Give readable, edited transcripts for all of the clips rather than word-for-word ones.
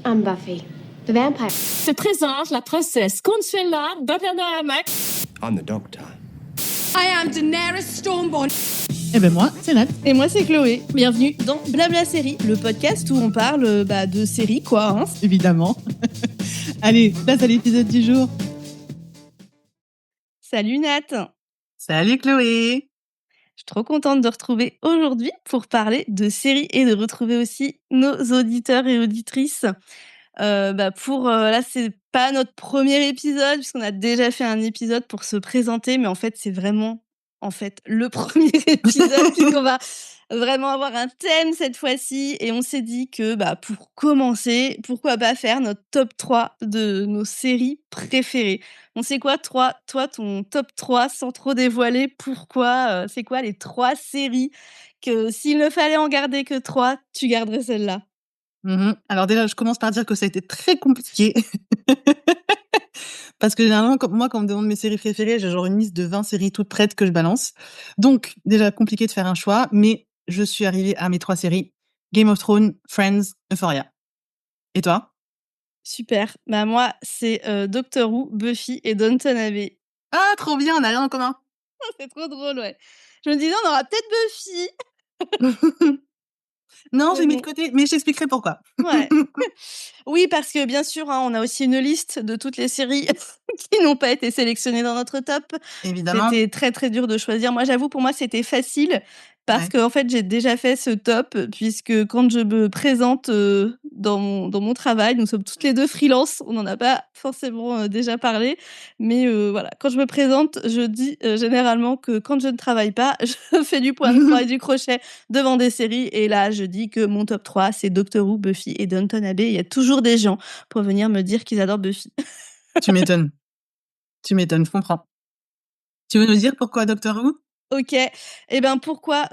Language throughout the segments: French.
I'm Buffy, the vampire. Se présente la princesse Consuela d'Oppenheimer. I'm the Doctor. I am Daenerys Stormborn. Eh ben moi, c'est Nat. Et moi, c'est Chloé. Bienvenue dans Blabla Série, le podcast où on parle de séries, quoi. Hein. Évidemment. Allez, place à l'épisode du jour. Salut Nat. Salut Chloé. Je suis trop contente de retrouver aujourd'hui pour parler de séries et de retrouver aussi nos auditeurs et auditrices. Là, c'est pas notre premier épisode puisqu'on a déjà fait un épisode pour se présenter, mais en fait, c'est vraiment le premier épisode puisqu'on va vraiment avoir un thème cette fois-ci et on s'est dit que pour commencer, pourquoi pas faire notre top 3 de nos séries préférées. On sait quoi, toi, ton top 3 sans trop dévoiler, pourquoi, c'est quoi les 3 séries que s'il ne fallait en garder que 3, tu garderais celle-là? Alors déjà, je commence par dire que ça a été très compliqué. Parce que généralement, quand on me demande mes séries préférées, j'ai genre une liste de 20 séries toutes prêtes que je balance. Donc, déjà compliqué de faire un choix, mais je suis arrivée à mes 3 séries. Game of Thrones, Friends, Euphoria. Et toi? Super. Moi, c'est Doctor Who, Buffy et Downton Abbey. Ah, trop bien, on a rien en commun. C'est trop drôle, ouais. Je me disais, on aura peut-être Buffy. Non, Mais j'ai mis bon. de côté, mais je t'expliquerai pourquoi. Ouais. Oui, parce que bien sûr, on a aussi une liste de toutes les séries qui n'ont pas été sélectionnées dans notre top. Évidemment. C'était très, très dur de choisir. Moi, j'avoue, pour moi, c'était facile parce Ouais. qu'en fait, j'ai déjà fait ce top puisque quand je me présente dans mon travail, nous sommes toutes les deux freelance. On n'en a pas forcément déjà parlé. Mais voilà, quand je me présente, je dis généralement que quand je ne travaille pas, je fais du point de croix et du crochet devant des séries. Et là, je dis que mon top 3, c'est Doctor Who, Buffy et Downton Abbey. Il y a toujours des gens pour venir me dire qu'ils adorent Buffy. Tu m'étonnes. Je comprends. Tu veux nous dire pourquoi Doctor Who? Ok. Pourquoi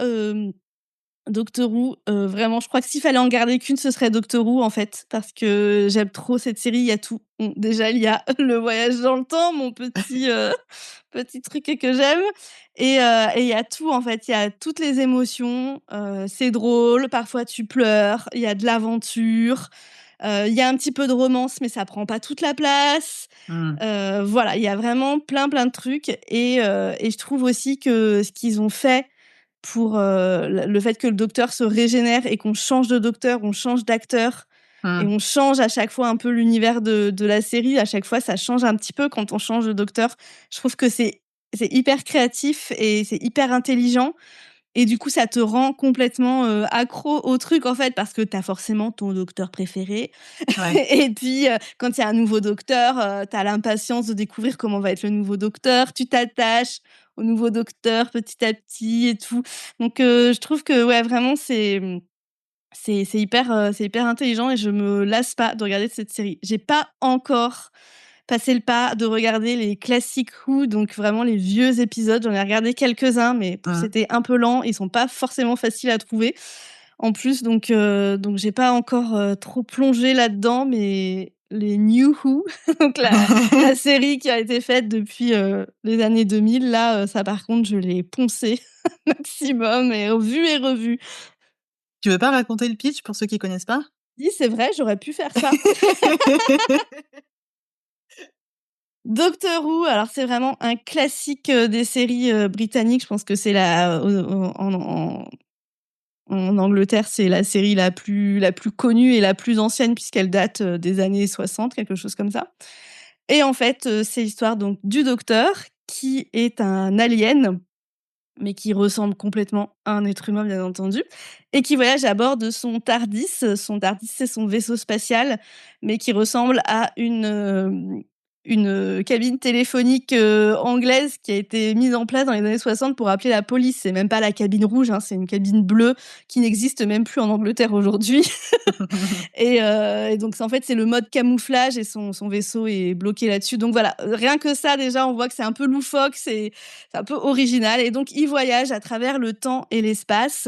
Doctor Who, vraiment, je crois que s'il fallait en garder qu'une, ce serait Doctor Who, en fait, parce que j'aime trop cette série. Il y a tout. Bon, déjà, il y a le voyage dans le temps, mon petit truc que j'aime, et il y a tout, en fait. Il y a toutes les émotions. C'est drôle, parfois tu pleures. Il y a de l'aventure. Il y a un petit peu de romance, mais ça prend pas toute la place. Voilà, il y a vraiment plein de trucs, et je trouve aussi que ce qu'ils ont fait pour le fait que le docteur se régénère et qu'on change de docteur, on change d'acteur et on change à chaque fois un peu l'univers de la série. À chaque fois, ça change un petit peu quand on change de docteur. Je trouve que c'est hyper créatif et c'est hyper intelligent. Et du coup, ça te rend complètement accro au truc, en fait, parce que tu as forcément ton docteur préféré. Ouais. Et puis, quand il y a un nouveau docteur, tu as l'impatience de découvrir comment va être le nouveau docteur. Tu t'attaches au nouveau docteur petit à petit et tout. Donc, je trouve que, ouais, vraiment, c'est hyper intelligent et je me lasse pas de regarder cette série. J'ai pas encore passé le pas de regarder les classiques Who, donc vraiment les vieux épisodes. J'en ai regardé quelques-uns, mais c'était un peu lent. Ils sont pas forcément faciles à trouver en plus, donc j'ai pas encore trop plongé là-dedans, mais les New Who, donc la série qui a été faite depuis les années 2000, là, ça par contre, je l'ai poncé maximum et revu et revu. Tu veux pas raconter le pitch pour ceux qui connaissent pas? Oui, c'est vrai, j'aurais pu faire ça. Doctor Who, alors c'est vraiment un classique des séries britanniques. Je pense que c'est en Angleterre, c'est la série la plus connue et la plus ancienne puisqu'elle date des années 60, quelque chose comme ça. Et en fait, c'est l'histoire donc du docteur qui est un alien, mais qui ressemble complètement à un être humain, bien entendu, et qui voyage à bord de son TARDIS. Son TARDIS, c'est son vaisseau spatial, mais qui ressemble à une cabine téléphonique anglaise qui a été mise en place dans les années 60 pour appeler la police. C'est même pas la cabine rouge, hein, c'est une cabine bleue qui n'existe même plus en Angleterre aujourd'hui. Et donc, en fait, c'est le mode camouflage et son vaisseau est bloqué là-dessus. Donc voilà, rien que ça, déjà, on voit que c'est un peu loufoque, c'est un peu original. Et donc, il voyage à travers le temps et l'espace.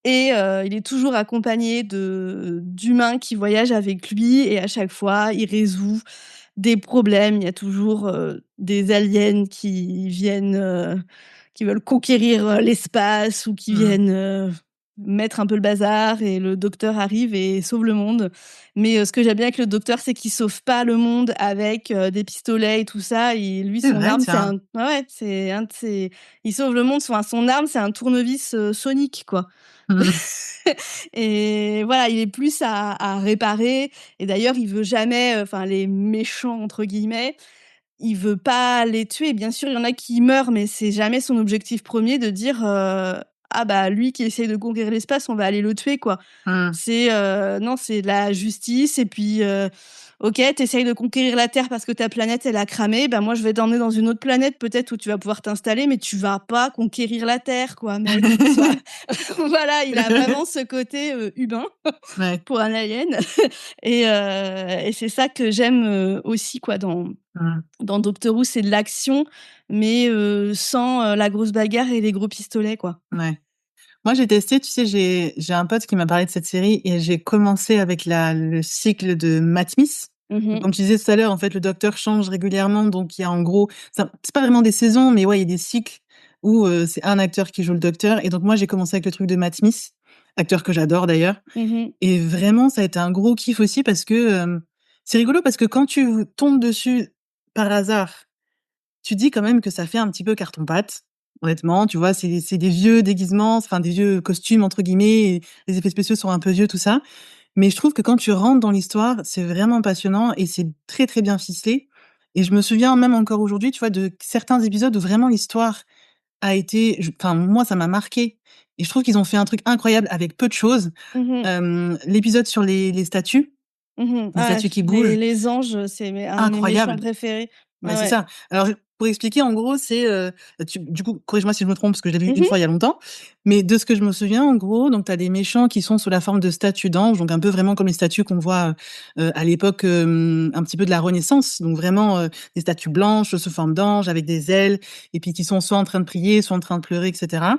Et il est toujours accompagné d'humains qui voyagent avec lui. Et à chaque fois, il résout des problèmes. Il y a toujours des aliens qui viennent, qui veulent conquérir l'espace ou qui viennent mettre un peu le bazar et le docteur arrive et sauve le monde. Mais ce que j'aime bien avec le docteur, c'est qu'il sauve pas le monde avec des pistolets et tout ça. Et lui, C'est son vrai, arme, c'est tiens. un... Ouais, c'est un de ses... Il sauve le monde, son arme, c'est un tournevis sonique, quoi. Mmh. Et voilà, il est plus à réparer. Et d'ailleurs, il veut jamais, enfin, les méchants, entre guillemets, il veut pas les tuer. Bien sûr, il y en a qui meurent, mais c'est jamais son objectif premier de dire ah bah lui qui essaye de conquérir l'espace, on va aller le tuer, quoi. Mmh. C'est non, c'est de la justice. Et puis ok, t'essayes de conquérir la Terre parce que ta planète elle a cramé. Ben moi je vais t'emmener dans une autre planète peut-être où tu vas pouvoir t'installer, mais tu vas pas conquérir la Terre, quoi, mec. Sois- voilà, il a vraiment ce côté humain Ouais. pour un alien. Et c'est ça que j'aime aussi, quoi, Mmh. dans Doctor Who, c'est de l'action, mais sans la grosse bagarre et les gros pistolets, quoi. Ouais. Moi, j'ai testé, tu sais, j'ai un pote qui m'a parlé de cette série et j'ai commencé avec le cycle de Matt Smith. Donc, Mmh. comme tu disais tout à l'heure, en fait, le docteur change régulièrement. Donc, il y a en gros, c'est pas vraiment des saisons, mais ouais, il y a des cycles où c'est un acteur qui joue le docteur. Et donc, moi, j'ai commencé avec le truc de Matt Smith, acteur que j'adore d'ailleurs. Mmh. Et vraiment, ça a été un gros kiff aussi parce que c'est rigolo parce que quand tu tombes dessus par hasard, tu dis quand même que ça fait un petit peu carton-pâte. Honnêtement, tu vois, c'est des vieux déguisements, enfin des vieux «costumes» entre guillemets, et les effets spéciaux sont un peu vieux, tout ça. Mais je trouve que quand tu rentres dans l'histoire, c'est vraiment passionnant et c'est très, très bien ficelé. Et je me souviens même encore aujourd'hui, tu vois, de certains épisodes où vraiment l'histoire a été enfin moi, ça m'a marqué et je trouve qu'ils ont fait un truc incroyable avec peu de choses. Mmh. L'épisode sur les statues, Mmh. les Ah, statues qui les bougent, anges, c'est un de mes méchants incroyable. préférés. Bah, Ouais, c'est ouais. ça. Alors, pour expliquer, en gros, c'est, du coup, corrige-moi si je me trompe, parce que je l'ai vu une Mmh. fois il y a longtemps. Mais de ce que je me souviens, en gros, donc tu as des méchants qui sont sous la forme de statues d'anges, donc un peu vraiment comme les statues qu'on voit, à l'époque, un petit peu de la Renaissance. Donc vraiment, des statues blanches sous forme d'anges avec des ailes et puis qui sont soit en train de prier, soit en train de pleurer et cetera.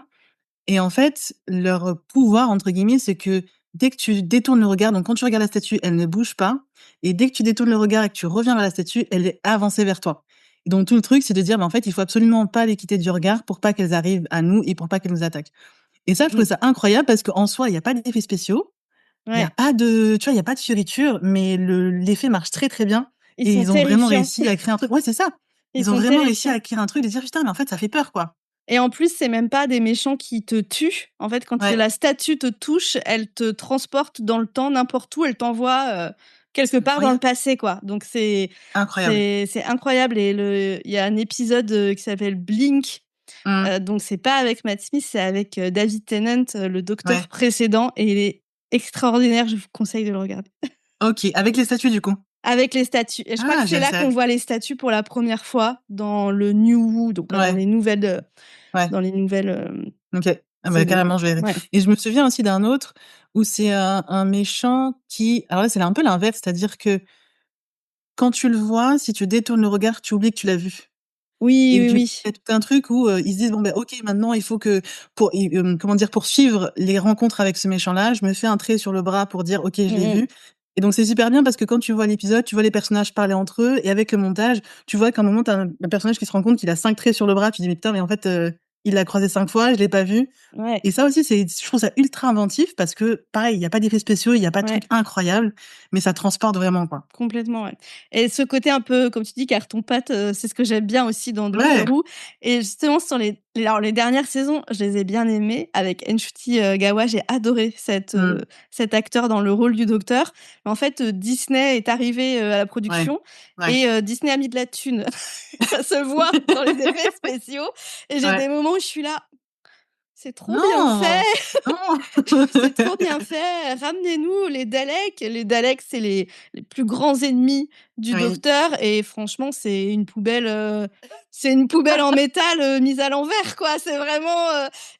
Et en fait, leur pouvoir, entre guillemets, c'est que dès que tu détournes le regard, donc quand tu regardes la statue, elle ne bouge pas. Et dès que tu détournes le regard et que tu reviens vers la statue, elle est avancée vers toi. Et donc tout le truc, c'est de dire, bah, en fait, il faut absolument pas les quitter du regard pour pas qu'elles arrivent à nous et pour pas qu'elles nous attaquent. Et ça, je trouve Mmh. ça incroyable parce qu'en soi, il y a pas d'effets spéciaux, il y a Ouais. pas de, tu vois, il y a pas de fioriture, mais l'effet marche très très bien. Ils Et sont ils ont vraiment terrifiants. réussi à créer un truc. Ouais, c'est ça. Ils Ils ont sont vraiment réussi terrifiants. à créer un truc de dire, putain, mais en fait, ça fait peur, quoi. Et en plus, c'est même pas des méchants qui te tuent. En fait, quand Ouais, la statue te touche, elle te transporte dans le temps, n'importe où, elle t'envoie quelque c'est part dans le incroyable. passé, quoi. Donc Incroyable. c'est incroyable. Et il y a un épisode qui s'appelle Blink. Mmh. Donc c'est pas avec Matt Smith, c'est avec David Tennant, le docteur Ouais. précédent, et il est extraordinaire. Je vous conseille de le regarder. OK, avec les statues, du coup? Avec les statues. Et je crois que Ah, c'est j'ai là ça qu'on voit les statues pour la première fois dans le New Who, donc ouais, ouais, dans les nouvelles OK. Ah bah, saisons, quoi. carrément, je verrai. Ouais. Et je me souviens aussi d'un autre où c'est un méchant qui alors là, c'est un peu l'inverse, c'est-à-dire que quand tu le vois, si tu détournes le regard, tu oublies que tu l'as vu. Oui, Et oui, du coup, oui. il y a tout un truc où, ils se disent: «Bon, bah, OK, maintenant il faut que comment dire? Pour suivre les rencontres avec ce méchant-là, je me fais un trait sur le bras pour dire: "OK, je l'ai Mmh mh. vu"». Et donc c'est super bien parce que quand tu vois l'épisode, tu vois les personnages parler entre eux et avec le montage, tu vois qu'à un moment, tu as un personnage qui se rend compte qu'il a 5 traits sur le bras. Tu dis: «Mais putain, mais en fait, il l'a croisé 5 fois, je l'ai pas vu». Ouais, Et ça aussi, je trouve ça ultra inventif parce que pareil, il y a pas d'effets spéciaux, il y a pas de ouais. trucs incroyables, mais ça transporte vraiment, quoi. Complètement, ouais. Et ce côté un peu, comme tu dis, carton-pâte, c'est ce que j'aime bien aussi dans Doctor Ouais, Who. Et justement sur alors les dernières saisons, je les ai bien aimées. Avec Ncuti Gatwa, j'ai adoré mmh, cet acteur dans le rôle du docteur. En fait, Disney est arrivé, à la ouais, production, ouais, et Disney a mis de la thune. Ça se voit dans les effets spéciaux, et j'ai ouais. des moments où je suis là: «C'est trop bien Non! fait!» Non! C'est trop bien fait, ramenez-nous les Daleks. Les Daleks, c'est les plus grands ennemis du Oui, docteur, et franchement, c'est une poubelle en métal, mise à l'envers, quoi. C'est vraiment,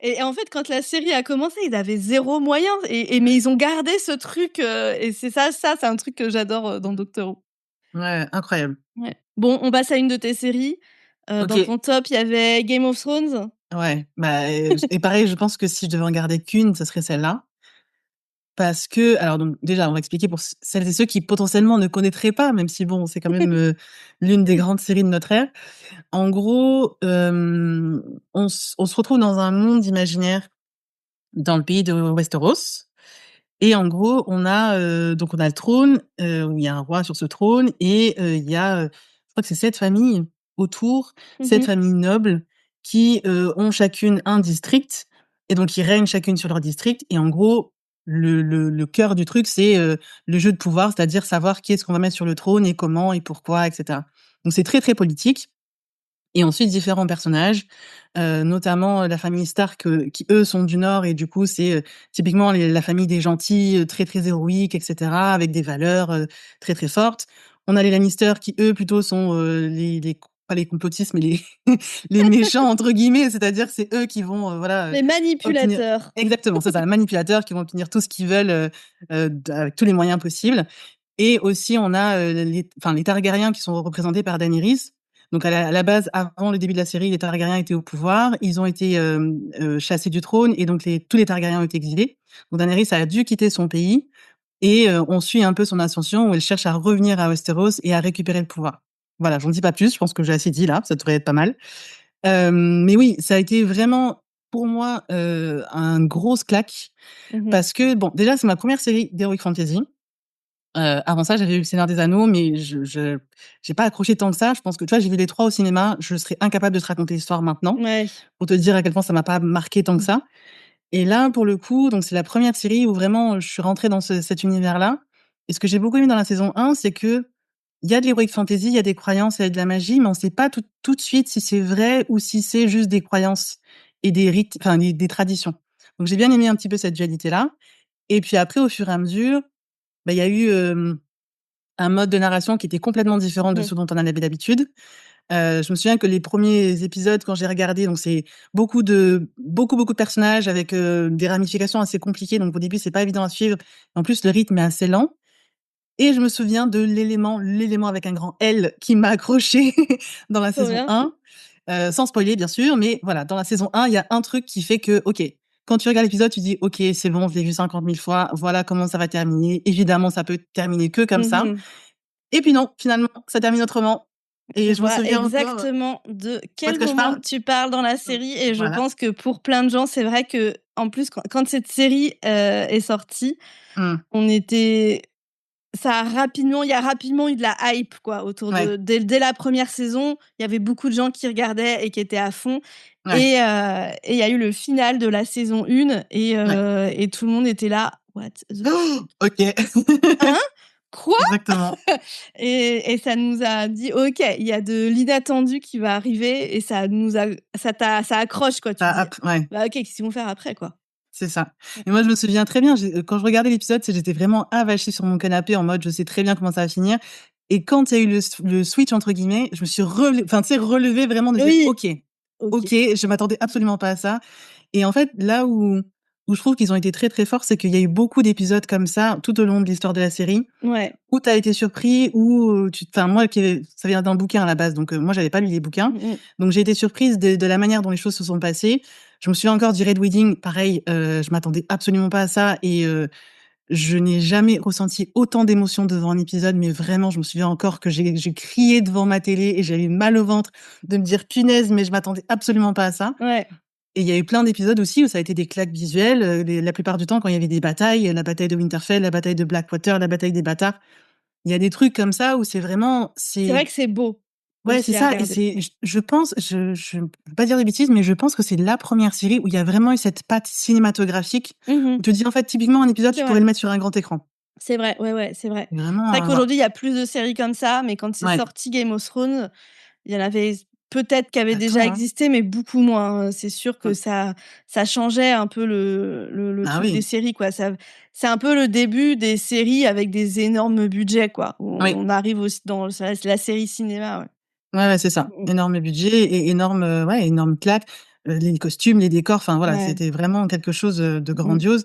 et en fait, quand la série a commencé, ils avaient 0 moyen, mais ils ont gardé ce truc, et c'est ça, c'est un truc que j'adore, dans Doctor Who. ouais, incroyable. Ouais. Bon, on passe à une de tes séries. Dans OK. ton top, il y avait Game of Thrones? Ouais, bah, et pareil, je pense que si je devais en garder qu'une, ce serait celle-là. Parce que alors donc déjà, on va expliquer pour celles et ceux qui potentiellement ne connaîtraient pas, même si bon, c'est quand même, l'une des grandes séries de notre ère. En gros, on se retrouve dans un monde imaginaire dans le pays de Westeros. Et en gros, on a le trône, où il y a un roi sur ce trône et il y a, je crois que c'est 7 familles autour, 7 Mmh. familles nobles qui, ont chacune un district et donc ils règnent chacune sur leur district et en gros, le cœur du truc, c'est, le jeu de pouvoir, c'est-à-dire savoir qui est-ce qu'on va mettre sur le trône et comment et pourquoi et cetera. Donc c'est très, très politique et ensuite différents personnages, notamment, la famille Stark, qui eux sont du Nord et du coup c'est, typiquement la famille des gentils, très, très héroïques et cetera, avec des valeurs, très, très fortes. On a les Lannister qui eux plutôt sont, les pas les complotistes mais les les «méchants» entre guillemets, c'est-à-dire que c'est eux qui vont, voilà, Les obtenir manipulateurs. exactement, c'est ça, manipulateurs qui vont obtenir tout ce qu'ils veulent, avec tous les moyens possibles. Et aussi, on a, les Targaryens qui sont représentés par Daenerys. Donc à la base, avant le début de la série, les Targaryens étaient au pouvoir. Ils ont été, chassés du trône et donc tous les Targaryens ont été exilés. Donc Daenerys a dû quitter son pays et on suit un peu son ascension où elle cherche à revenir à Westeros et à récupérer le pouvoir. Voilà, j'en dis pas plus, je pense que j'ai assez dit là, ça devrait être pas mal. Mais oui, ça a été vraiment pour moi, un grosse claque Mmh. parce que bon, déjà, c'est ma première série d'heroic fantasy. Avant ça, j'avais vu Le Seigneur des Anneaux, mais je j'ai pas accroché tant que ça. Je pense que, tu vois, j'ai vu les 3 au cinéma, je serais incapable de te raconter l'histoire maintenant, Ouais. pour te dire à quel point ça m'a pas marqué tant que ça. Et là, pour le coup, donc c'est la première série où vraiment, je suis rentrée dans cet univers-là. Et ce que j'ai beaucoup aimé dans la saison 1, c'est qu'il y a de l'heroic fantasy, il y a des croyances, il y a de la magie, mais on sait pas tout de suite si c'est vrai ou si c'est juste des croyances et des rites, enfin des traditions. Donc j'ai bien aimé un petit peu cette dualité-là. Et puis après, au fur et à mesure, bah, il y a eu, un mode de narration qui était complètement différent de Mmh. ce dont on en avait l'habitude. Je me souviens que les premiers épisodes quand j'ai regardé, donc c'est beaucoup de personnages avec, des ramifications assez compliquées, donc au début, c'est pas évident à suivre. En plus, le rythme est assez lent et je me souviens de l'élément avec un grand L qui m'a accrochée dans la Trop saison bien. 1, sans spoiler bien sûr, mais voilà, dans la saison 1, il y a un truc qui fait que, OK, quand tu regardes l'épisode, tu dis: «OK, c'est bon, je l'ai vu 50 000 fois, voilà comment ça va terminer. Évidemment, ça peut terminer que comme ça». Mmh. Et puis non, finalement, ça termine autrement Je et je me vois souviens encore, exactement de où est-ce quel que je moment parle? tu parles dans la série et je Voilà. pense que pour plein de gens, c'est vrai qu'en plus quand cette série, est sortie, Mmh. on était il y a rapidement eu de la hype quoi autour Ouais, de dès la première saison, il y avait beaucoup de gens qui regardaient et qui étaient à fond ouais, et il y a eu le final de la saison 1 ouais. et tout le monde était là: «What the OK. hein? Quoi?» Exactement. Et ça nous a dit: «OK, il y a de l'inattendu qui va arriver» et ça accroche quoi. Tu Ça te dis: ouais, «Bah, OK, qu'est-ce qu'ils vont faire après quoi?» c'est ça. Et moi, je me souviens très bien, quand je regardais l'épisode, j'étais vraiment avachée sur mon canapé en mode: «Je sais très bien comment ça va finir» et quand il y a eu le «switch» entre guillemets, je me suis enfin, tu sais, relevée vraiment de dire: Oui, «OK, OK. OK, je m'attendais absolument pas à ça». Et en fait, là où je trouve qu'ils ont été très, très forts, c'est qu'il y a eu beaucoup d'épisodes comme ça tout au long de l'histoire de la série. Ouais. Ou tu as été surpris ou, enfin moi ça vient d'un bouquin à la base, donc moi j'avais pas lu les bouquins. Mmh mh. Donc j'ai été surprise de la manière dont les choses se sont passées. Je me souviens encore du Red Wedding, pareil, je m'attendais absolument pas à ça et je n'ai jamais ressenti autant d'émotions devant un épisode, mais vraiment je me souviens encore que j'ai crié devant ma télé et j'avais mal au ventre de me dire: «Punaise, mais je m'attendais absolument pas à ça». Ouais. Et il y a eu plein d'épisodes aussi où ça a été des claques visuelles, la plupart du temps quand il y avait des batailles, la bataille de Winterfell, la bataille de Blackwater, la bataille des bâtards. Il y a des trucs comme ça où c'est vraiment C'est vrai que c'est beau ouais, c'est aussi à ça et regarder. je pense, je veux pas dire de bêtises, mais je pense que c'est la première série où il y a vraiment eu cette patte cinématographique, Mmh. où tu te dis, en fait, typiquement, un épisode, C'est tu pourrais vrai. le mettre sur un grand écran. C'est vrai, ouais, ouais, c'est vrai. C'est C'est vrai vraiment, qu'aujourd'hui, il y a plus de séries comme ça, mais quand c'est ouais. sorti Game of Thrones, il y en avait peut-être qui avaient déjà Attends, hein. existé, mais beaucoup moins, hein. C'est sûr que Mmh. ça changeait un peu le Ah truc des oui, séries, quoi. C'est un peu le début des séries avec des énormes budgets, quoi. oui. On arrive aussi dans la série cinéma, ouais. Ouais, ouais, c'est ça. Mmh mh. Énorme budget et énorme, ouais, énorme claque, les costumes, les décors, enfin voilà, Ouais. c'était vraiment quelque chose, de Mmh mh. grandiose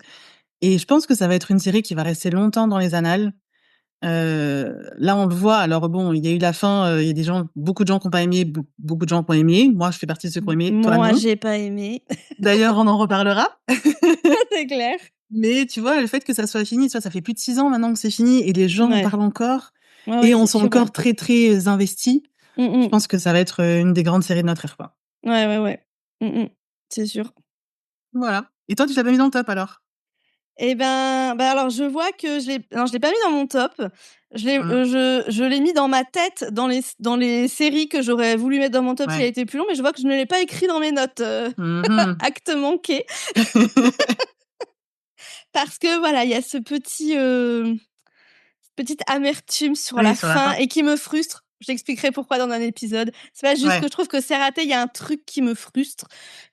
et je pense que ça va être une série qui va rester longtemps dans les annales. Là, on le voit, alors bon, il y a eu la fin, il y a beaucoup de gens qui ont pas aimé, beaucoup de gens qui ont aimé. Moi, je fais partie de ceux qui ont aimé, toi Moi, non. j'ai pas aimé. D'ailleurs, on en reparlera. C'est clair. Mais tu vois, le fait que ça soit fini, tu vois, ça fait plus de 6 ans maintenant que c'est fini et les gens en Ouais. parlent encore Ouais, ouais, et on c'est sont sûr, ouais. encore très, très investis. Mmh Je mh. pense que ça va être, une des grandes séries de notre ère, quoi. Ouais, ouais, ouais. Mmh mh. C'est sûr. Voilà. Et toi, tu l'as pas mis dans le top alors? Et ben, alors je vois que je l'ai pas mis dans mon top. Mmh. Je l'ai mis dans ma tête, dans les séries que j'aurais voulu mettre dans mon top s'il a Ouais. été plus long, mais je vois que je ne l'ai pas écrit dans mes notes, Mmh. acte manqué. Parce que voilà, il y a petite amertume sur Oui, la sur la fin fin. et qui me frustre. J'expliquerai pourquoi dans un épisode. C'est pas juste Ouais, que je trouve que c'est raté, il y a un truc qui me frustre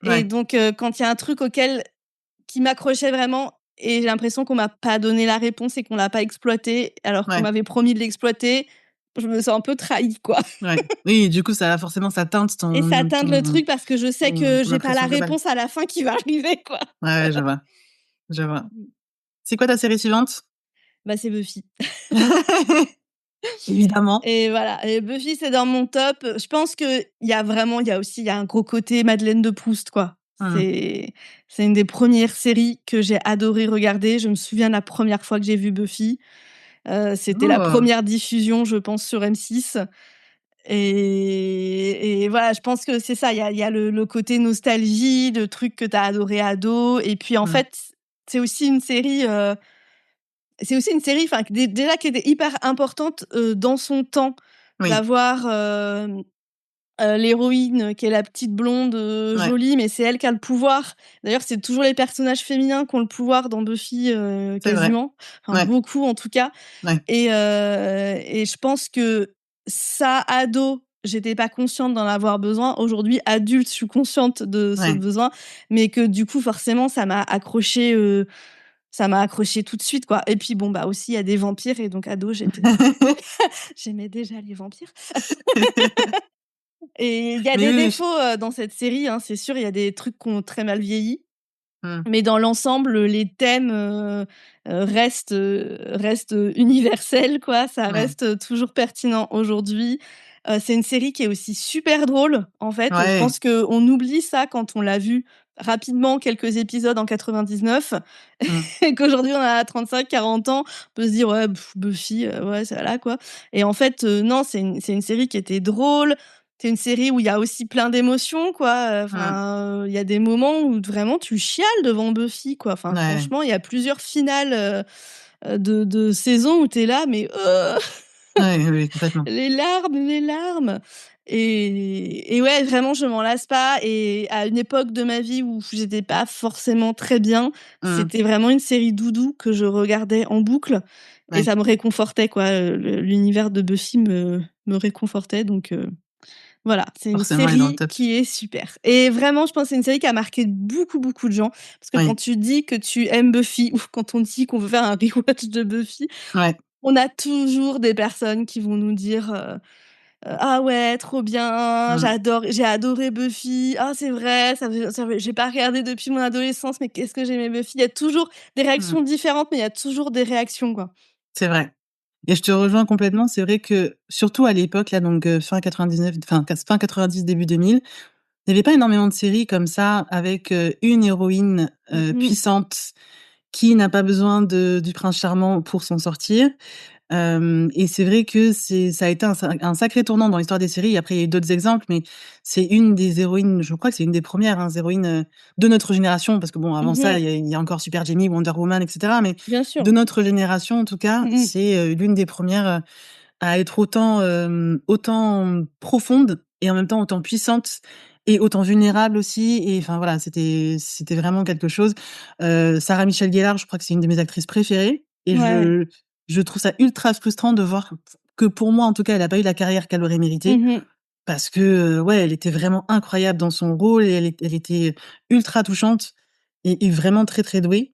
et ouais, donc quand il y a un truc qui m'accrochait vraiment et j'ai l'impression qu'on m'a pas donné la réponse et qu'on l'a pas exploité alors qu'on ouais, m'avait promis de l'exploiter, je me sens un peu trahie, quoi. ouais. Oui, du coup, ça forcément, ça teinte Et ça ton teinte le truc parce que je sais que ton j'ai pas la impression globale. réponse à la fin qui va arriver, quoi. Ouais, ouais, je vois, je vois. Mmh. C'est quoi ta série suivante? Bah, c'est Buffy. Évidemment. Et voilà, et Buffy, c'est dans mon top. Je pense qu'il y a vraiment il y a un gros côté Madeleine de Proust, quoi. Mmh. C'est une des premières séries que j'ai adoré regarder. Je me souviens de la première fois que j'ai vu Buffy, c'était la Oh! première diffusion, je pense, sur M6 et voilà, je pense que c'est ça. Il y a le côté nostalgie, le truc que tu as adoré ado et puis, en Mmh. fait, c'est aussi une série, enfin, déjà qui était hyper importante, dans son temps, Oui, d'avoir, l'héroïne qui est la petite blonde, ouais, jolie, mais c'est elle qui a le pouvoir. D'ailleurs, c'est toujours les personnages féminins qui ont le pouvoir dans Buffy, c'est vrai. quasiment, enfin Ouais, beaucoup en tout cas ouais. et je pense que ça, ado, j'étais pas consciente d'en avoir besoin. Aujourd'hui, adulte, je suis consciente de ce Ouais. besoin, mais que du coup, forcément, ça m'a accroché tout de suite, quoi et puis bon, bah, aussi, il y a des vampires et donc ado, j'aimais déjà les vampires et il y a Mais des oui, oui. défauts, dans cette série, hein, c'est sûr, il y a des trucs qui ont très mal vieilli, Mmh. mais dans l'ensemble, les thèmes, restent universels, quoi. Ça Ouais. reste toujours pertinent aujourd'hui. C'est une série qui est aussi super drôle, en fait. Je Ouais. pense qu'on oublie ça quand on l'a vu rapidement, quelques épisodes en 99 Mmh. et qu'aujourd'hui on a 35-40 ans, on peut se dire: «Ouais, Buffy, ouais, ça là, quoi» et en fait, non, c'est une série qui était drôle. C'est une série où il y a aussi plein d'émotions, quoi, Mmh. enfin, il y a des moments où vraiment tu chiales devant Buffy, quoi. Enfin, Ouais. franchement, il y a plusieurs finales, de saison où tu es là, mais Ouais, oui, oui, complètement. les larmes et ouais, vraiment, je m'en lasse pas et à une époque de ma vie où j'étais pas forcément très bien, Mmh. c'était vraiment une série doudou que je regardais en boucle et Ouais. ça me réconfortait, quoi, l'univers de Buffy me réconfortait donc voilà, c'est une Forcément, elle est dans le série top. qui est super et vraiment, je pense que c'est une série qui a marqué beaucoup, beaucoup de gens parce que quand Oui. tu dis que tu aimes Buffy ou quand on dit qu'on veut faire un rewatch de Buffy, Ouais. on a toujours des personnes qui vont nous dire, «Ah ouais, trop bien, Mmh. j'ai adoré Buffy. Ah c'est vrai, j'ai pas regardé depuis mon adolescence, mais qu'est-ce que j'aimais Buffy». Il y a toujours des Mmh. réactions différentes, mais il y a toujours des réactions, quoi. C'est vrai. Et je te rejoins complètement. C'est vrai que, surtout à l'époque, là, donc fin 99, enfin, fin 90, début 2000, il y avait pas énormément de séries comme ça avec, une héroïne, Mmh mh. puissante qui n'a pas besoin du prince charmant pour s'en sortir. Et c'est vrai que ça a été un sacré tournant dans l'histoire des séries. Après, il y a eu d'autres exemples, mais c'est une des héroïnes, je crois que c'est une des premières, hein, héroïnes, de notre génération, parce que bon, avant ça, Mmh. il y a encore Super Jenny, Wonder Woman et cetera, mais Bien de sûr. notre génération, en tout cas, Mmh mh. c'est, l'une des premières à être autant profonde et en même temps autant puissante et autant vulnérable aussi et enfin voilà, c'était vraiment quelque chose. Sarah Michelle Gellar, je crois que c'est une de mes actrices préférées et Ouais. je trouve ça ultra frustrant de voir que pour moi, en tout cas, elle a pas eu la carrière qu'elle aurait méritée Mmh. parce que, ouais, elle était vraiment incroyable dans son rôle et elle était ultra touchante et vraiment très, très douée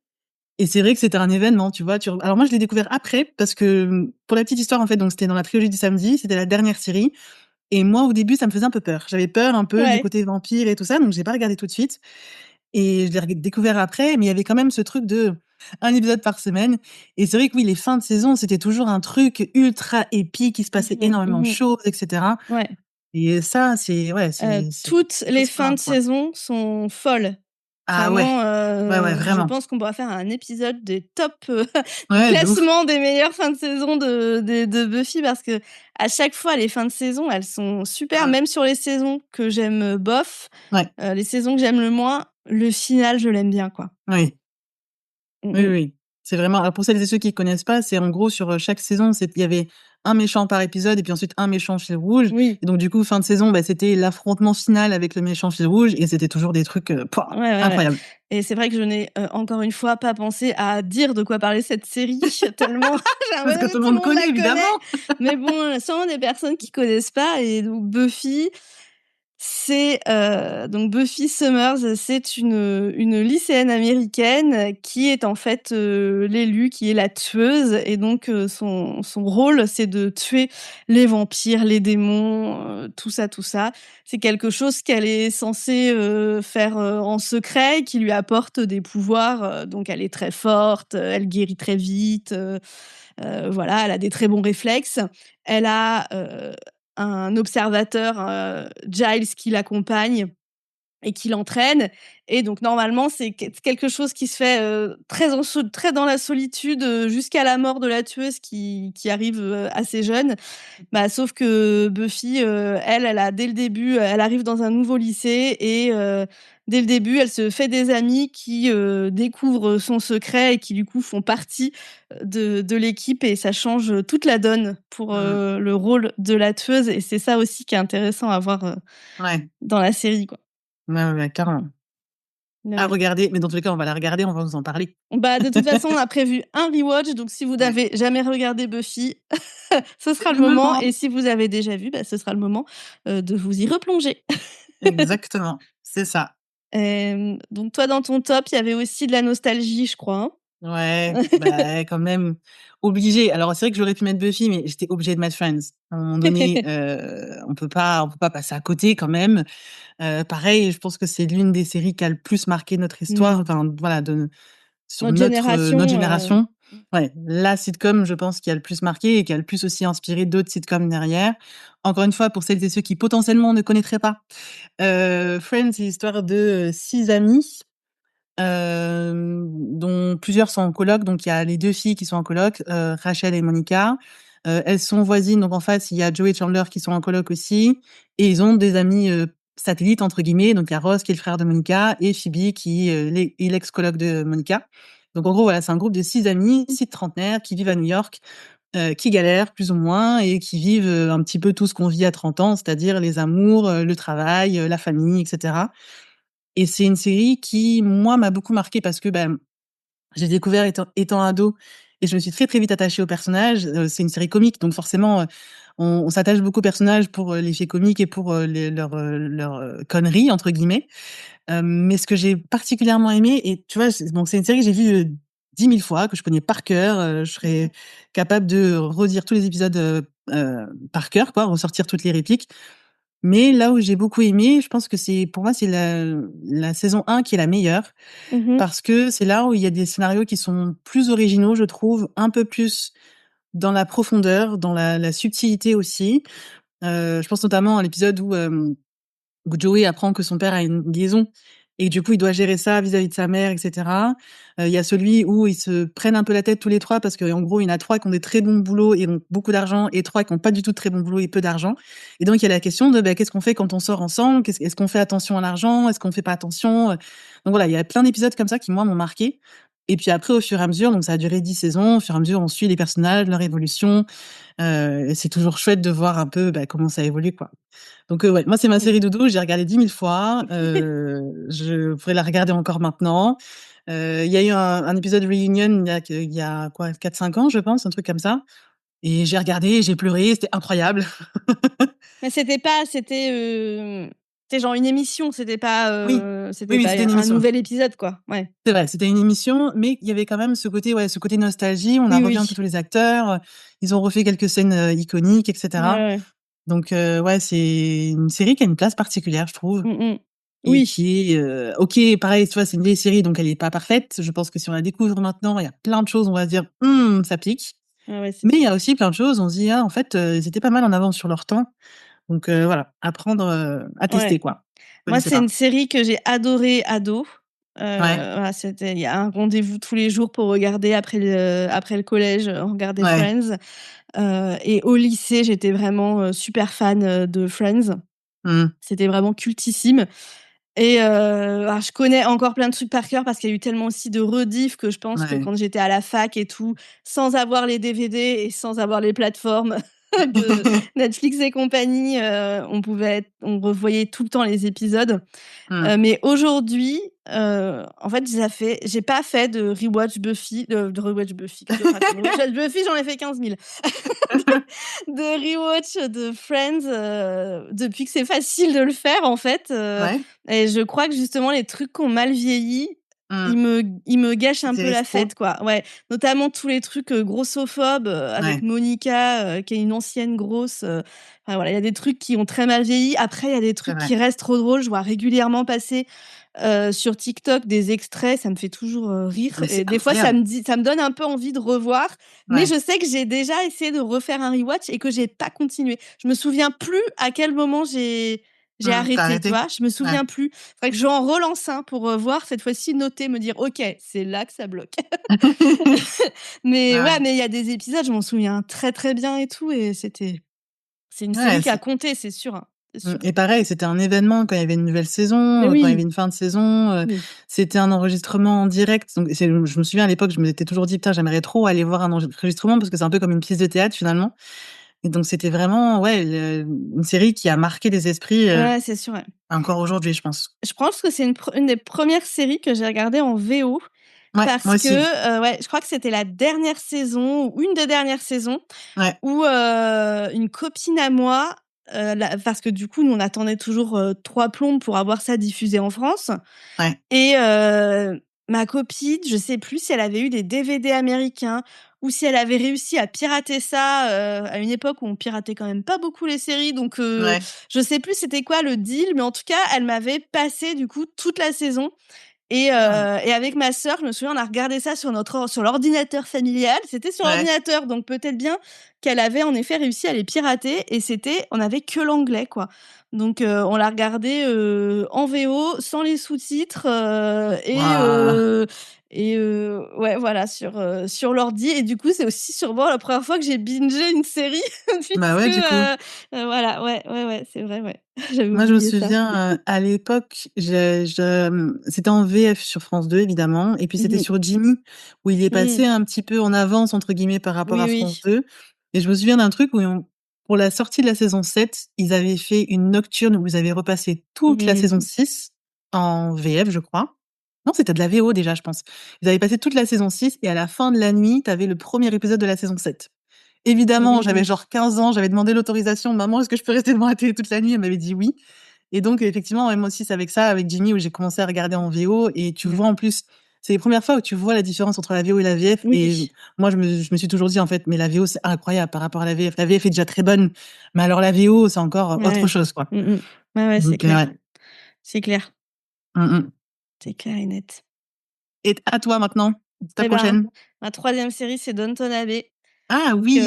et c'est vrai que c'était un événement, tu vois? Alors moi, je l'ai découvert après parce que, pour la petite histoire, en fait, donc c'était dans la trilogie du samedi, c'était la dernière série et moi, au début, ça me faisait un peu peur. J'avais peur un peu du Ouais. côté vampire et tout ça, donc j'ai pas regardé tout de suite et je l'ai découvert après, mais il y avait quand même ce truc de un épisode par semaine et c'est vrai que oui, les fins de saison, c'était toujours un truc ultra épique, il se passait Mmh mh. énormément de Mmh. choses et cetera Ouais. et ça, c'est ouais, c'est Toutes quelque les chose qui fins de marque, quoi. saison sont folles. Ah ouais, Vraiment, ouais, ouais, je vraiment. pense qu'on pourra faire un épisode des top, du Ouais, de ouf. classement des meilleures fins de saison de Buffy parce qu'à chaque fois, les fins de saison, elles sont super, Mmh. même sur les saisons que j'aime, bof, Ouais. les saisons que j'aime le moins, le final, je l'aime bien, quoi. Oui. Mmh Oui, mh. oui. C'est vraiment alors pour celles et ceux qui connaissent pas, c'est en gros sur, chaque saison, il y avait un méchant par épisode et puis ensuite un méchant fil rouge Oui. et donc du coup, fin de saison, bah, c'était l'affrontement final avec le méchant fil rouge et c'était toujours des trucs, pouah, Ouais, ouais, ouais incroyables. et c'est vrai que je n'ai, encore une fois, pas pensé à dire de quoi parlait cette série tellement j'ai Parce que l'impression tout que le tout le monde monde connaît la connaît. évidemment! Mais bon, sûrement des personnes qui connaissent pas et donc Buffy, c'est, donc Buffy Summers, c'est une lycéenne américaine qui est en fait, l'élue, qui est la tueuse et donc son rôle, c'est de tuer les vampires, les démons, tout ça, tout ça. C'est quelque chose qu'elle est censée, faire, en secret, qui lui apporte des pouvoirs, donc elle est très forte, elle guérit très vite, voilà, elle a des très bons réflexes. Elle a, un observateur, Giles qui l'accompagne et qui l'entraîne et donc normalement, c'est quelque chose qui se fait, très dans la solitude, jusqu'à la mort de la tueuse qui arrive, assez jeune. Bah, sauf que Buffy, elle a dès le début, elle arrive dans un nouveau lycée et dès le début, elle se fait des amis qui, découvrent son secret et qui du coup font partie, de l'équipe et ça change, toute la donne pour, Mmh. le rôle de la tueuse et c'est ça aussi qui est intéressant à voir, Ouais. dans la série, quoi. Ouais, ouais, ouais, carrément. Ouais, À ouais. regarder, mais dans tous les cas, on va la regarder, on va vous en parler. Bah, de toute façon, on a prévu un rewatch, donc si vous Ouais. n'avez jamais regardé Buffy, ce C'est sera le le moment moment! et si vous avez déjà vu, bah, ce sera le moment, de vous y replonger. Exactement, c'est ça. Donc toi, dans ton top, il y avait aussi de la nostalgie, je crois, Ouais, hein? bah, quand même, obligé. Alors c'est vrai que j'aurais pu mettre Buffy, mais j'étais obligée de mettre Friends. À un moment donné, on peut pas passer à côté quand même. Pareil, je pense que c'est l'une des séries qui a le plus marqué notre histoire, Mmh. enfin voilà, de sur Notre notre génération, génération. Ouais, la sitcom, je pense, qui a le plus marqué et qui a le plus aussi inspiré d'autres sitcoms derrière. Encore une fois, pour celles et ceux qui potentiellement ne connaîtraient pas, Friends, c'est l'histoire de, 6 amies, dont plusieurs sont en coloc. Donc il y a les 2 filles qui sont en coloc, Rachel et Monica. Elles sont voisines, donc en face, il y a Joey et Chandler qui sont en coloc aussi et ils ont des amis, «satellites» entre guillemets. Donc il y a Ross qui est le frère de Monica et Phoebe qui, est l'ex-coloc de Monica. Donc en gros, voilà, c'est un groupe de 6 amis, 6 trentenaires qui vivent à New York, qui galèrent plus ou moins et qui vivent, un petit peu tout ce qu'on vit à 30 ans, c'est-à-dire les amours, le travail, la famille et cetera. Et c'est une série qui, moi, m'a beaucoup marquée parce que, ben, j'ai découvert étant ado et je me suis très, très vite attachée aux personnages. C'est une série comique, donc forcément, on s'attache beaucoup aux personnages pour, les faits comiques et pour, leurs «conneries» entre guillemets. Mais ce que j'ai particulièrement aimé et tu vois, c'est une série que j'ai vue, 10 000 fois, que je connais par cœur, je serais capable de redire tous les épisodes, par cœur quoi, ressortir toutes les répliques. Mais là où j'ai beaucoup aimé, je pense que pour moi, c'est la saison 1 qui est la meilleure Mmh mh. parce que c'est là où il y a des scénarios qui sont plus originaux, je trouve, un peu plus dans la profondeur, dans la subtilité aussi. Je pense notamment à l'épisode où Joey apprend que son père a une liaison et du coup, il doit gérer ça vis-à-vis de sa mère et cetera. Il y a celui où ils se prennent un peu la tête tous les 3 parce qu'en gros, il y en a 3 qui ont des très bons boulots et donc beaucoup d'argent et 3 qui ont pas du tout de très bons boulots et peu d'argent. Et donc il y a la question de, bah, qu'est-ce qu'on fait quand on sort ensemble? Est-ce qu'on fait attention à l'argent? Est-ce qu'on fait pas attention? Donc voilà, il y a plein d'épisodes comme ça qui, moi, m'ont marquée. Et puis après, au fur et à mesure, donc ça a duré 10 saisons, au fur et à mesure, on suit les personnages, leur évolution, et c'est toujours chouette de voir un peu, bah, comment ça évolue, quoi. Donc ouais, moi, c'est ma Mmh. série doudou, j'ai regardé 10 000 fois, je pourrais la regarder encore maintenant. Il y a eu un épisode reunion il y a quoi? 4-5 ans, je pense, un truc comme ça et j'ai regardé, j'ai pleuré, c'était incroyable. Mais c'était genre une émission, Oui, oui, c'était oui, pas c'était une un émission. nouvel épisode, quoi. Ouais. C'est vrai, c'était une émission, mais il y avait quand même ce côté, ouais, ce côté nostalgie. On a Oui, revu oui. un peu tous les acteurs, ils ont refait quelques scènes, iconiques et Ouais, cetera. ouais. Donc ouais, c'est une série qui a une place particulière, je trouve. Mmh mh. Et Oui. qui est, OK, pareil, tu vois, c'est une vieille série, donc elle est pas parfaite. Je pense que si on la découvre maintenant, il y a plein de choses, on va se dire: ça pique». Ouais, ouais, c'est Mais il y sûr. a aussi plein de choses, on se dit: «Ah, en fait, ils étaient pas mal en avance sur leur temps». Donc voilà, à prendre, à tester, Ouais. quoi. Je Moi, connaissais c'est une pas. série que j'ai adorée ado. Ouais, Voilà, c'était il y a un rendez-vous tous les jours pour regarder après le collège, on regardait ouais. Friends. Et au lycée, j'étais vraiment, super fan, de Friends. Mmh. C'était vraiment cultissime Et alors je connais encore plein de trucs par cœur parce qu'il y a eu tellement aussi de rediff que je pense que Ouais. quand j'étais à la fac et tout, sans avoir les DVD et sans avoir les plateformes de Netflix et compagnie, on revoyait tout le temps les épisodes. Mmh. Mais aujourd'hui, en fait, j'ai pas fait de rewatch Buffy, de rewatch Buffy, qu'est-ce que je raconte? Rewatch Buffy, j'en ai fait 15 000. De rewatch de Friends, depuis que c'est facile de le faire, en fait, Ouais. et je crois que justement les trucs qui ont mal vieilli, Mmh. ils me gâchent un C'était peu la trop? fête, quoi. Ouais, notamment tous les trucs, grossophobes, avec Ouais. Monica, qui est une ancienne grosse, enfin voilà, il y a des trucs qui ont très mal vieilli. Après, il y a des C'est trucs vrai. qui restent trop drôles. Je vois régulièrement passer, sur TikTok des extraits, ça me fait toujours, rire Mais c'est et des fois incroyable. ça me donne un peu envie de revoir, mais Ouais. je sais que j'ai déjà essayé de refaire un rewatch et que j'ai pas continué. Je me souviens plus à quel moment j'ai Tu arrêté, tu arrêté? vois? Je me Ouais. souviens plus. Faudrait que j'en relance un pour, voir, cette fois-ci noter, me dire: «OK, c'est là que ça bloque». Mais ouais, Ouais. mais il y a des épisodes, je m'en souviens très, très bien et tout et c'est une série Ouais, qui a c'est compté, c'est sûr, hein, c'est sûr. et pareil, c'était un événement quand il y avait une nouvelle Mais saison, quand il y avait oui, une fin de saison, oui. c'était un enregistrement en direct. Donc je me souviens à l'époque, je m'étais toujours dit: «Putain, j'aimerais trop aller voir un enregistrement» parce que c'est un peu comme une pièce de théâtre finalement. Et donc c'était vraiment, ouais, une série qui a marqué les esprits, Ouais, c'est sûr, ouais. encore aujourd'hui, je pense. Je pense que c'est une des premières séries que j'ai regardées en VO Ouais, moi parce que, aussi. ouais, je crois que c'était la dernière saison ou une des dernières saisons Ouais, où, une copine à moi, parce que du coup, nous, on attendait toujours, 3 plombes pour avoir ça diffusé en France ouais. et ma copine, je sais plus si elle avait eu des DVD américains ou si elle avait réussi à pirater ça, à une époque où on piratait quand même pas beaucoup les séries donc Ouais. je sais plus c'était quoi le deal, mais en tout cas, elle m'avait passé du coup toute la saison Ah. et avec ma sœur, je me souviens, on a regardé ça sur l'ordinateur familial. C'était sur Ouais. l'ordinateur, donc peut-être bien qu'elle avait en effet réussi à les pirater et on avait que l'anglais, quoi. Donc on l'a regardé, en VO, sans les sous-titres, Waouh! ouais, voilà, sur l'ordi et du coup, c'est aussi sûrement la première fois que j'ai bingé une série Bah, puisque, ouais, du coup. voilà, ouais, ouais, ouais, c'est vrai, ouais. J'avais Moi, je me oublié ça. souviens, à l'époque, c'était en VF sur France 2 évidemment et puis Mmh c'était mh. sur Jimmy où il est Mmh. passé un petit peu «en avance» entre guillemets par rapport Oui, à oui. France 2 et je me souviens d'un truc où pour la sortie de la saison 7, ils avaient fait une nocturne où ils avaient repassé toute la saison Mmh. 6 en VF, je crois. Non, c'était de la VO déjà, je pense. Ils avaient passé toute la saison 6 et à la fin de la nuit, tu avais le premier épisode de la saison 7. Évidemment, Mmh j'avais mh. genre 15 ans, j'avais demandé l'autorisation: «Maman, est-ce que je peux rester devant la télé toute la nuit?» Elle m'avait dit: «Oui». Et donc effectivement, ouais, moi aussi, c'est avec ça, avec Jimmy, où j'ai commencé à regarder en VO et tu Ouais. vois en plus c'est les premières fois où tu vois la différence entre la VO et la VF et Oui. moi je me suis toujours dit en fait: «Mais la VO, c'est incroyable par rapport à la VF». La VF est déjà très bonne, mais alors la VO, c'est encore autre Ouais. chose, quoi. Mmh mh. Ouais, ouais, c'est Donc clair. ouais. C'est clair. Mmh mh. C'est clair et net. Et à toi maintenant, ta Et ben, prochaine? ma 3e série, c'est Downton Abbey. Ah Donc oui!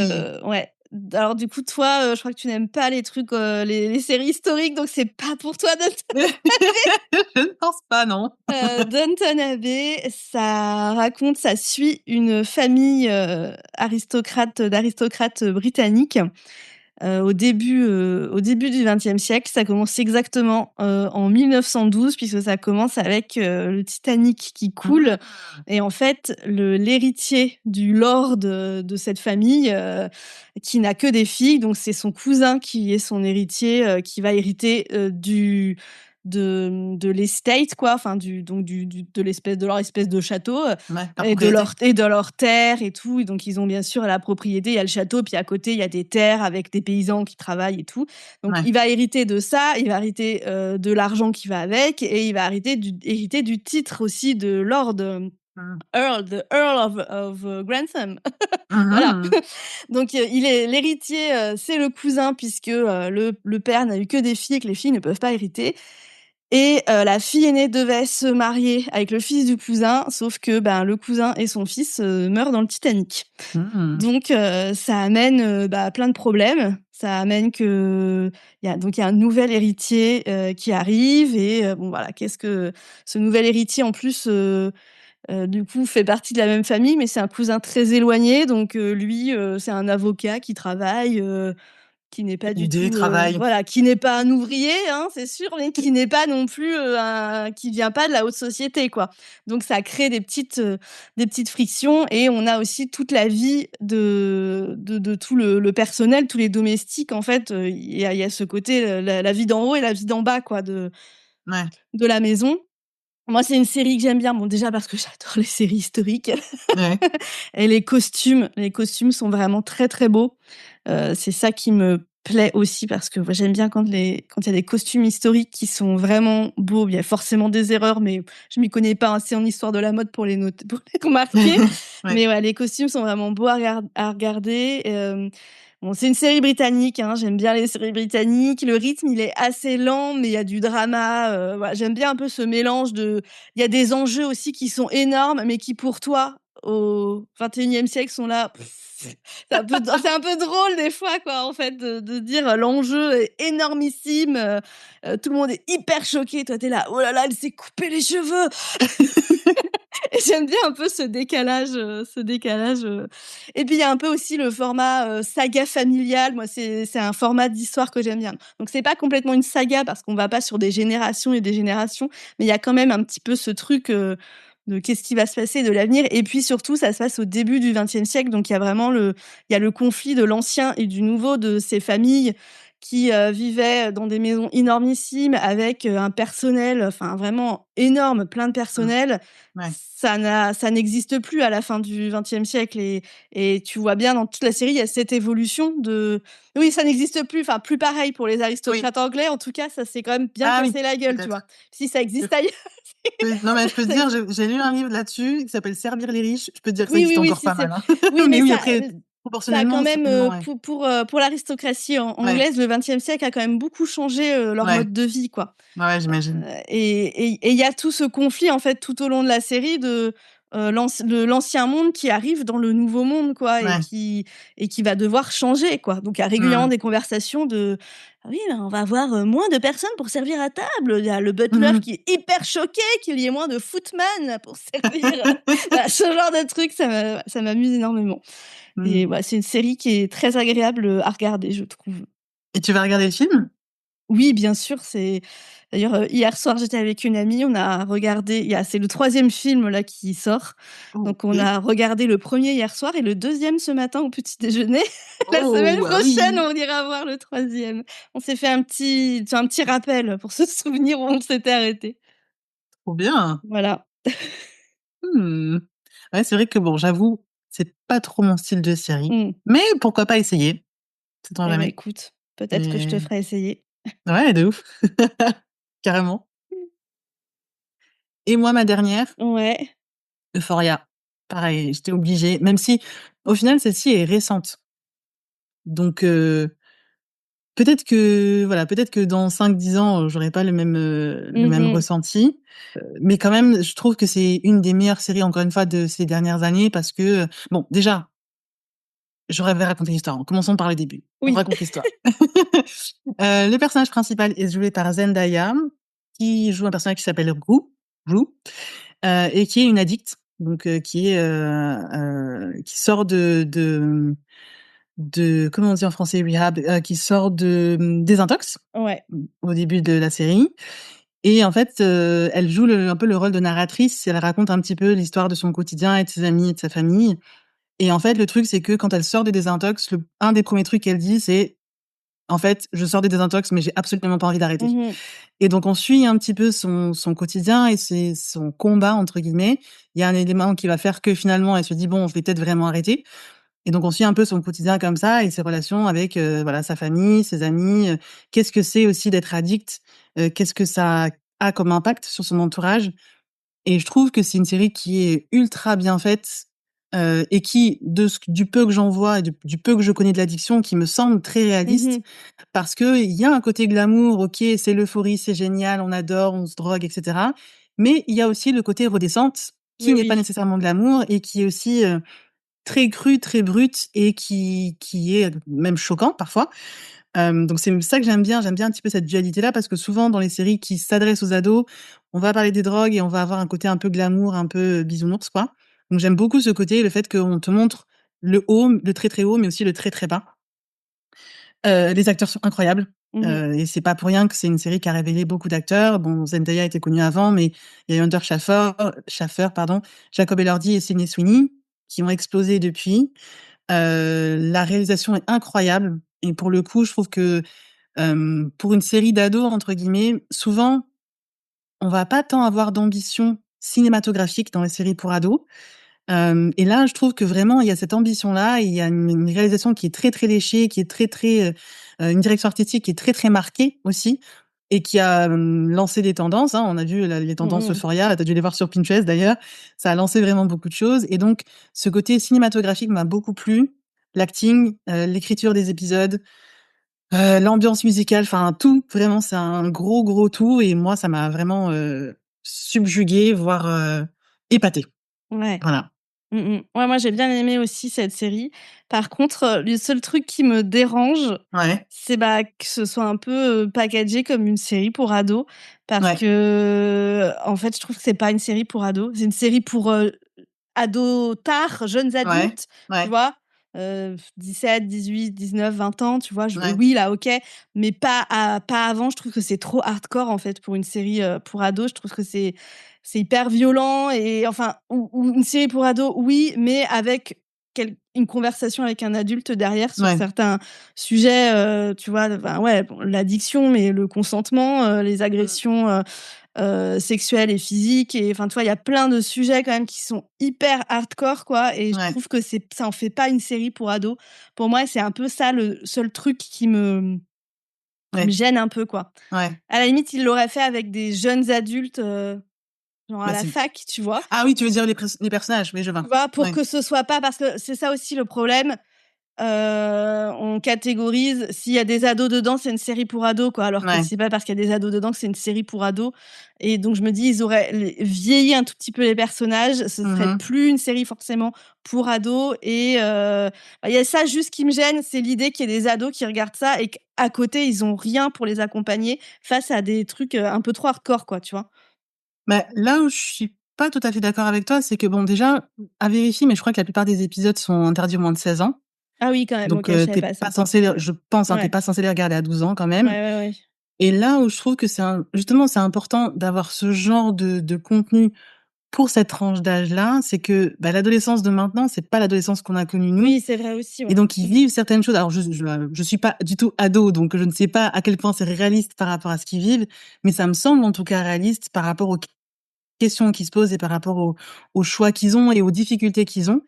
ouais. Alors du coup, toi, je crois que tu n'aimes pas les trucs, les séries historiques, donc c'est pas pour toi Downton. Je ne pense pas, non. Downton Abbey, ça suit une famille, d'aristocrates britanniques. Au début du XXe siècle, ça commence exactement, en 1912 puisque ça commence avec, le Titanic qui coule Mmh. et en fait l'héritier du lord, de cette famille, qui n'a que des filles, donc c'est son cousin qui est son héritier, qui va hériter, de l'estate quoi, enfin de leur espèce de château, Ouais, la propriété. et de leur terre et tout. Et donc ils ont bien sûr la propriété, il y a le château, puis à côté il y a des terres avec des paysans qui travaillent et tout. Donc Ouais. il va hériter de ça, il va hériter, de l'argent qui va avec et il va hériter du titre aussi de lord, Mmh. earl, the Earl of Grantham. Mmh Voilà. mh. Donc il est l'héritier, c'est le cousin puisque, le père n'a eu que des filles et que les filles ne peuvent pas hériter. Et la fille aînée devait se marier avec le fils du cousin, sauf que, ben, le cousin et son fils, meurent dans le Titanic. Mmh. Donc ça amène, plein de problèmes. Ça amène que il y a un nouvel héritier, qui arrive et bon voilà, qu'est-ce que ce nouvel héritier en plus, du coup fait partie de la même famille, mais c'est un cousin très éloigné donc lui, c'est un avocat qui travaille, qui n'est pas du Idée, tout, travail. voilà, qui n'est pas un ouvrier, hein, c'est sûr, mais qui n'est pas non plus, qui vient pas de la haute société, quoi. Donc ça crée des petites frictions et on a aussi toute la vie de tout le personnel, tous les domestiques, en fait, il y a ce côté, la vie d'en haut et la vie d'en bas, quoi, Ouais. de la maison. Moi, c'est une série que j'aime bien. Bon, déjà parce que j'adore les séries historiques Ouais. et les costumes sont vraiment très, très beaux. C'est ça qui me plaît aussi parce que moi, j'aime bien quand il y a des costumes historiques qui sont vraiment beaux. Il y a forcément des erreurs, mais je m'y connais pas assez en histoire de la mode pour les noter, pour les remarquer. Ouais. Mais ouais, les costumes sont vraiment beaux à regarder. Bon, c'est une série britannique, hein, j'aime bien les séries britanniques. Le rythme, il est assez lent, mais il y a du drama. Voilà, j'aime bien un peu ce mélange de. Il y a des enjeux aussi qui sont énormes, mais qui pour toi, au 21e siècle, sont là. C'est un peu drôle des fois, quoi, en fait, de dire l'enjeu est énormissime. Tout le monde est hyper choqué. Toi, t'es là, oh là là, elle s'est coupé les cheveux. Et j'aime bien un peu ce décalage. Et puis il y a un peu aussi le format, saga familiale. Moi, c'est un format d'histoire que j'aime bien. Donc c'est pas complètement une saga parce qu'on va pas sur des générations et des générations, mais il y a quand même un petit peu ce truc, de qu'est-ce qui va se passer, de l'avenir et puis surtout ça se passe au début du XXe siècle, donc il y a le conflit de l'ancien et du nouveau, de ces familles qui, vivaient dans des maisons énormissimes avec, un personnel, enfin vraiment énorme, plein de Mmh. personnel. Ouais. Ça n'existe plus à la fin du XXe siècle et tu vois bien dans toute la série, il y a cette évolution de oui, ça n'existe plus, enfin plus pareil pour les Oui. aristocrates anglais, en tout cas, ça s'est quand même bien Ah oui, cassé la gueule, tu vois? peut-être. Si ça Je existe ailleurs, non, mais je peux te ça dire, exi j'ai lu un livre là-dessus qui s'appelle «Servir les riches». Je peux te dire que ça oui, oui, existe oui, encore si pas c'est mal, hein. oui, Mais mais oui, ça, après, ça a quand proportionnellement, même, certainement, ouais. pour l'aristocratie Ouais, anglaise, le XXe siècle a quand même beaucoup changé, leur ouais, mode de vie, quoi. ouais, ouais, j'imagine. Et il y a tout ce conflit, en fait, tout au long de la série de l'ancien monde qui arrive dans le nouveau monde, quoi, et Ouais. qui va devoir changer, quoi. Donc il y a régulièrement Mmh. des conversations de: «Ah oui, ben, on va avoir, moins de personnes pour servir à table». Il y a le butler Mmh. qui est hyper choqué qu'il y ait moins de footman pour servir. Voilà, ce genre de truc, ça m'amuse énormément Mmh. et ouais, c'est une série qui est très agréable, à regarder, je trouve. Et tu vas regarder le film? Oui, bien sûr, c'est d'ailleurs, hier soir, j'étais avec une amie, on a regardé c'est le troisième film là qui sort. Donc on OK. a regardé le premier hier soir et le deuxième ce matin au petit déjeuner. La semaine Oh, ah prochaine, oui! on ira voir le troisième. On s'est fait un petit rappel pour se souvenir où on s'était arrêté. Trop bien! Voilà. Mmh. Ouais, c'est vrai que bon, j'avoue, c'est pas trop mon style de série, Mmh. mais pourquoi pas essayer? Sait-on Eh ben, jamais. écoute, peut-être que je te Et ferai essayer. ouais, de ouf. Carrément. Et moi, ma dernière, Ouais. Euphoria. Pareil, j'étais obligée, même si au final celle-ci est récente. Donc peut-être que dans 5-10 ans, j'aurai pas le même Mmh. ressenti. Mais quand même, je trouve que c'est une des meilleures séries, encore une fois, de ces dernières années parce que, bon, déjà, je vais raconter l'histoire. Commençons par le début. On Oui. raconte l'histoire. Le personnage principal est joué par Zendaya, qui joue un personnage qui s'appelle Rue, et qui est une addict, donc qui sort de comment on dit en français? Rehab, qui sort de, désintox, Ouais. au début de la série. Et en fait, elle joue un peu le rôle de narratrice. Elle raconte un petit peu l'histoire de son quotidien et de ses amis et de sa famille. Et en fait, le truc, c'est que quand elle sort des désintox, un des premiers trucs qu'elle dit, c'est: «En fait, je sors des désintox, mais j'ai absolument pas envie d'arrêter». Mmh. Et donc on suit un petit peu son quotidien et son «combat» entre guillemets. Il y a un élément qui va faire que finalement elle se dit: «Bon, je vais peut-être vraiment arrêter». Et donc on suit un peu son quotidien comme ça et ses relations avec, voilà, sa famille, ses amis, qu'est-ce que c'est aussi d'être addict? Qu'est-ce que ça a comme impact sur son entourage? Et je trouve que c'est une série qui est ultra bien faite, et qui, du peu que j'en vois et du peu que je connais de l'addiction, qui me semble très réaliste. Mmh. Parce qu'il y a un côté glamour, OK, c'est l'euphorie, c'est génial, on adore, on se drogue et cetera. Mais il y a aussi le côté redescente qui Oui, n'est pas oui. nécessairement de l'amour et qui est aussi, très cru, très brut et qui est même choquant parfois. Donc c'est ça que j'aime bien un petit peu cette dualité-là parce que souvent dans les séries qui s'adressent aux ados, on va parler des drogues et on va avoir un côté un peu glamour, un peu, bisounours quoi. Donc j'aime beaucoup ce côté, le fait qu'on te montre le haut, le très, très haut, mais aussi le très, très bas. Les acteurs sont incroyables. Mmh. Et c'est pas pour rien que c'est une série qui a révélé beaucoup d'acteurs. Bon, Zendaya était connue avant, mais il y a eu Hunter Schafer, pardon, Jacob Elordi et Sydney Sweeney qui ont explosé depuis. La réalisation est incroyable et pour le coup, je trouve que, pour une série d'ados entre guillemets, souvent, on va pas tant avoir d'ambition cinématographique dans les séries pour ados. Et là, je trouve que vraiment il y a cette ambition-là, et il y a une réalisation qui est très, très léchée, qui est très, très, une direction artistique qui est très, très marquée aussi et qui a, lancé des tendances, hein. On a vu les tendances Mmh. Euphoria, tu as dû les voir sur Pinterest d'ailleurs. Ça a lancé vraiment beaucoup de choses et donc ce côté cinématographique m'a beaucoup plu. L'acting, l'écriture des épisodes, l'ambiance musicale, enfin tout, vraiment c'est un gros, gros tout et moi ça m'a vraiment, subjuguée, voire, épatée. Ouais. Voilà. Ouais, moi, j'ai bien aimé aussi cette série. Par contre, le seul truc qui me dérange, Ouais, c'est, bah, que ce soit un peu, packagé comme une série pour ados parce ouais, que, en fait, je trouve que c'est pas une série pour ados. C'est une série pour, ados tard, jeunes ouais, adultes, tu ouais, vois? 17, 18, 19, 20 ans, tu vois? ouais. Oui, là, OK, mais pas avant. Je trouve que c'est trop hardcore, en fait, pour une série, pour ados. Je trouve que c'est hyper violent et enfin ou une série pour ados, oui, mais avec une conversation avec un adulte derrière sur Ouais, certains sujets, tu vois? Enfin, ouais, bon, l'addiction, mais le consentement, les mmh, agressions, sexuelles et physiques et enfin, tu vois, il y a plein de sujets quand même qui sont hyper hardcore, quoi et je ouais, trouve que ça en fait pas une série pour ados. Pour moi, c'est un peu ça le seul truc qui me ouais, gêne un peu, quoi. ouais. À la limite, il l'aurait fait avec des jeunes adultes, genre à Bah, la c'est fac, tu vois? ah oui, tu veux dire les personnages, oui, je Tu vois. vois? Pour Ouais, que ce soit pas parce que c'est ça aussi le problème, on catégorise s'il y a des ados dedans, c'est une série pour ados, quoi, alors que ouais. c'est pas parce qu'il y a des ados dedans que c'est une série pour ados et donc je me dis: «Ils auraient vieilli un tout petit peu les personnages, ce Mmh serait mh. plus une série forcément pour ados» et bah, il y a ça juste qui me gêne, c'est l'idée qu'il y ait des ados qui regardent ça et qu'à côté, ils ont rien pour les accompagner face à des trucs, un peu trop hardcore, quoi, tu vois? Bah, là où je suis pas tout à fait d'accord avec toi, c'est que bon, déjà, à vérifier, mais je crois que la plupart des épisodes sont interdits aux moins de 16 ans. Ah oui, quand même, OK, Donc, je savais tu pas ça. pas censé les je pense, hein, tu Ouais. pas censé les regarder à 12 ans quand même. Ouais, ouais, ouais. Et là où je trouve que justement, c'est important d'avoir ce genre de contenu pour cette tranche d'âge-là, c'est que, bah, l'adolescence de maintenant, c'est pas l'adolescence qu'on a connue nous. Oui, c'est vrai aussi, Et ouais. donc ils vivent certaines choses. Alors je suis pas du tout ado, donc je ne sais pas à quel point c'est réaliste par rapport à ce qu'ils vivent, mais ça me semble en tout cas réaliste par rapport aux questions qui se posent et par rapport aux choix qu'ils ont et aux difficultés qu'ils ont.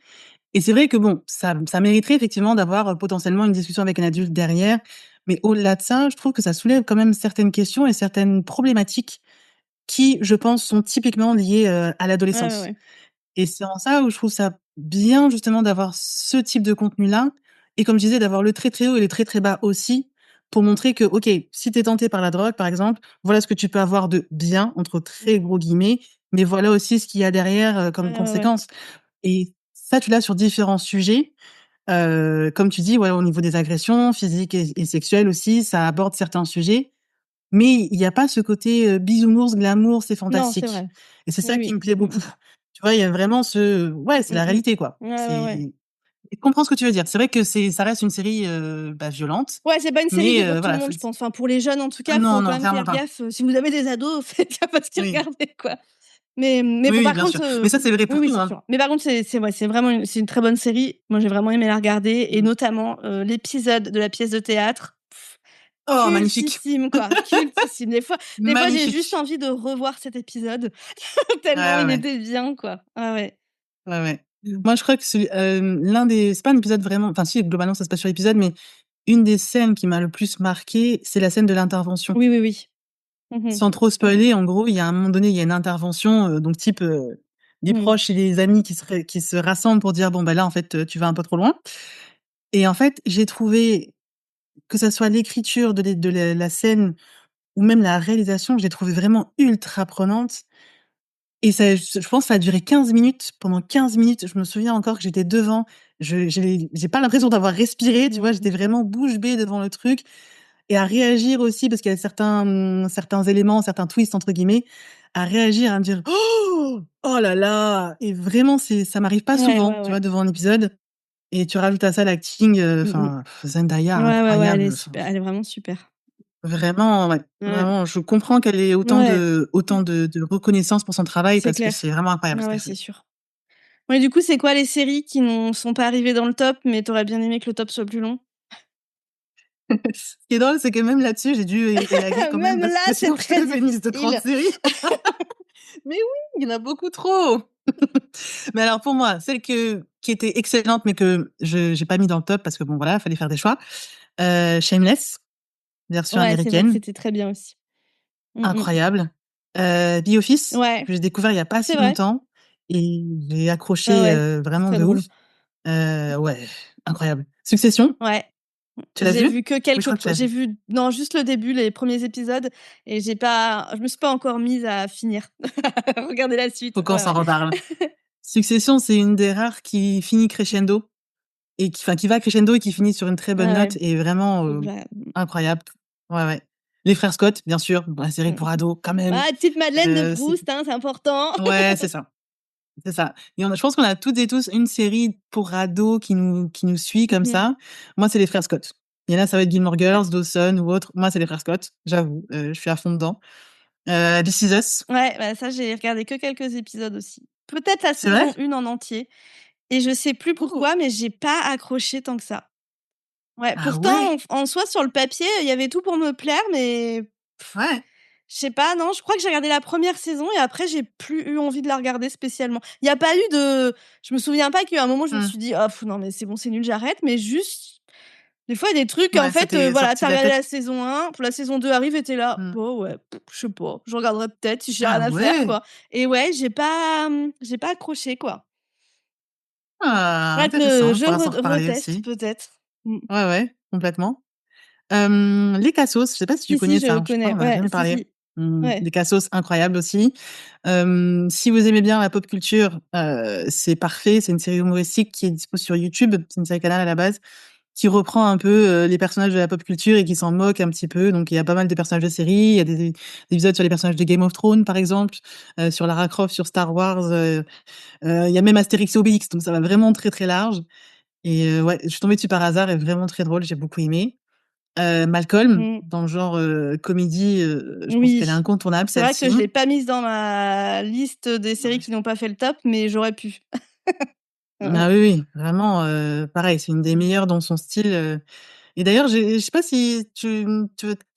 Et c'est vrai que bon, ça mériterait effectivement d'avoir, potentiellement une discussion avec un adulte derrière. Mais au-delà de ça, je trouve que ça soulève quand même certaines questions et certaines problématiques qui, je pense, sont typiquement liées, à Ouais, ouais, l'adolescence. ouais. Et c'est en ça où je trouve ça bien justement d'avoir ce type de contenu-là et comme je disais, d'avoir le très, très haut et le très, très bas aussi pour montrer que, OK, si tu es tenté par la drogue, par exemple, voilà ce que tu peux avoir de «bien» entre très gros guillemets, mais voilà aussi ce qu'il y a derrière, comme Ouais, ouais, ouais. conséquence. Et ça, tu l'as sur différents sujets. Comme tu dis, ouais, au niveau des agressions physiques et sexuelles aussi, ça aborde certains sujets. Mais il y a pas ce côté, bisounours, glamour, c'est Non, c'est fantastique vrai. et c'est Oui, ça qui oui. me plaît beaucoup. Tu vois, il y a vraiment ouais, c'est la Mmh. réalité, quoi. Ouais, ouais, ouais. C'est Je comprends ce que tu veux dire. C'est vrai que ça reste une série, bah, violente, Ouais, c'est pas une série qui mais est pour tout le voilà, monde, faut je pense. Enfin, pour les jeunes, en tout cas, non, faut quand non, même clairement faire pas. gaffe, si vous avez des ados, faites gaffe à ce qu'ils Oui. regardent, quoi. Mais Oui, bon, oui, par bien sûr. contre, Mais ça, c'est vrai oui, pour oui, tout, c'est hein. sûr. Mais par contre, c'est ouais, c'est vraiment une très bonne série. Moi, j'ai vraiment aimé la regarder et Mmh. notamment, l'épisode de la pièce de théâtre. Oh, magnifique! Cultissime, quoi, cultissime. Des fois, j'ai juste Magnifique! envie de revoir cet épisode Ouais, tellement ouais, il ouais. était bien, quoi. Ah ouais. Ouais, ouais. Moi, je crois que l'un des c'est pas un épisode vraiment enfin si, globalement, ça se passe sur l'épisode, mais une des scènes qui m'a le plus marquée, c'est la scène de l'intervention. Oui, oui, oui. Mmh. Sans trop spoiler, en gros, il y a un moment donné, il y a une intervention, donc type, des Mmh. proches et des amis qui se rassemblent pour dire: «Bon, bah, là, en fait, tu vas un peu trop loin» et en fait, j'ai trouvé que ça soit l'écriture de la scène ou même la réalisation, je l'ai trouvée vraiment ultra prenante et je pense que ça a duré 15 minutes. Pendant 15 minutes, je me souviens encore que j'étais devant, j'ai pas l'impression d'avoir respiré, tu vois? Mmh. J'étais vraiment bouche bée devant le truc et à réagir aussi parce qu'il y a certains éléments, certains «twists» entre guillemets, à réagir, à me dire: «Oh! Oh là là!» et vraiment ça m'arrive pas Ouais, souvent, ouais, tu ouais. vois, devant un épisode Et tu rajoutes à ça l'acting, Mmh. Zendaya Ouais, ouais, ouais, elle est incroyable, super, elle est vraiment super. vraiment, ouais, Ouais, vraiment, je comprends qu'elle ait ouais, autant de reconnaissance pour son travail c'est parce que clair. c'est vraiment incroyable Ouais, ce ouais, qu'elle c'est fait. sûr. Ouais, du coup, c'est quoi les séries qui ne sont pas arrivées dans le top, mais tu aurais bien aimé que le top soit plus long? Ce qui est drôle, c'est que même là-dessus, j'ai dû élaguer quand même Même parce là, que c'est sinon je te très faisais une liste de 30 difficile. séries. Mais oui, il y en a beaucoup trop! Mais alors pour moi, celle qui était excellente, mais que je j'ai pas mis dans le top parce que bon voilà, fallait faire des choix, Shameless, version Ouais, c'est vrai que américaine, c'était très bien aussi. Mmh. incroyable. The Office, Ouais, que j'ai découvert il y a pas c'est si vrai. longtemps et j'ai Ah accroché, ouais, c'est vraiment très de drôle. ouf. Ouais, incroyable. Succession, Ouais. tu l'as J'ai vu? vu que Oui, je crois que tu l'as j'ai vu. vu non, juste le début, les premiers épisodes et je me suis pas encore mise à finir. Regarder la suite. Faut qu'on Ouais, s'en ouais. reparle. Succession, c'est une des rares qui finit crescendo et qui va crescendo et qui finit sur une très bonne Ah ouais, note et vraiment, faut que j'a incroyable. Ouais, ouais. Les frères Scott, bien sûr, la série mmh. pour ados quand même. Ah, petite Madeleine de C'est Proust, hein, c'est important. ouais, c'est ça, c'est ça. Et je pense qu'on a toutes et tous une série pour ados qui nous suit comme Mmh. ça. Moi, c'est les frères Scott. Il y en a, ça va être Gilmore Girls, Dawson ou autre. Moi, c'est les frères Scott, j'avoue, je suis à fond dedans. This Is Us. Ouais, bah, ça, j'ai regardé que quelques épisodes aussi. Peut-être la C'est vrai? saison 1 en entier et je sais plus Oh! pourquoi, mais j'ai pas accroché tant que ça. Ouais, Ah pourtant, ouais? en soi, sur le papier, il y avait tout pour me plaire, mais Ouais. je sais pas, non, je crois que j'ai regardé la première saison et après j'ai plus eu envie de la regarder spécialement. Il y a pas eu de je me souviens pas qu'il y a un moment où je me Mmh. suis dit: «Ah non mais c'est bon, c'est nul, j'arrête», mais juste, des fois il y a des trucs en Ouais, ça fait, t'est voilà, sorti tu as de la regardé tête. la saison 1, pour la saison 2 arrive et tu es là: Mmh. «Bon ouais, je sais pas, je regarderai peut-être si j'ai rien Ah à faire ouais? quoi» et ouais, j'ai pas accroché quoi. Ah, Faudrait que intéressant, on je pourra s'en reparler reteste aussi. peut-être. Mmh. Ouais, ouais, complètement. Les Cassos, je sais pas si tu Si, si, connais je ça? Je crois connais. qu'on en a Ouais, jamais si, parlé. si. Ouais. Les Cassos, incroyable aussi. Si vous aimez bien la pop culture, c'est parfait. C'est une série humoristique qui est dispo sur YouTube. C'est une série Canal à la base, qui reprend un peu, les personnages de la pop culture et qui s'en moque un petit peu. Donc il y a pas mal de personnages de séries. Il y a des épisodes sur les personnages de Game of Thrones, par exemple, sur Lara Croft, sur Star Wars, il y a même Astérix et Obélix, donc ça va vraiment très, très large et ouais, je suis tombée dessus par hasard et vraiment très drôle, j'ai beaucoup aimé. Malcolm, Mmh. dans le genre, comédie, je pense qu'elle est Oui. incontournable C'est vrai que je celle-ci. l'ai pas mise dans ma liste des séries qui n'ont pas fait le top, mais j'aurais pu. Ah oui, oui, vraiment, pareil, c'est une des meilleures dans son style, et d'ailleurs je sais pas si tu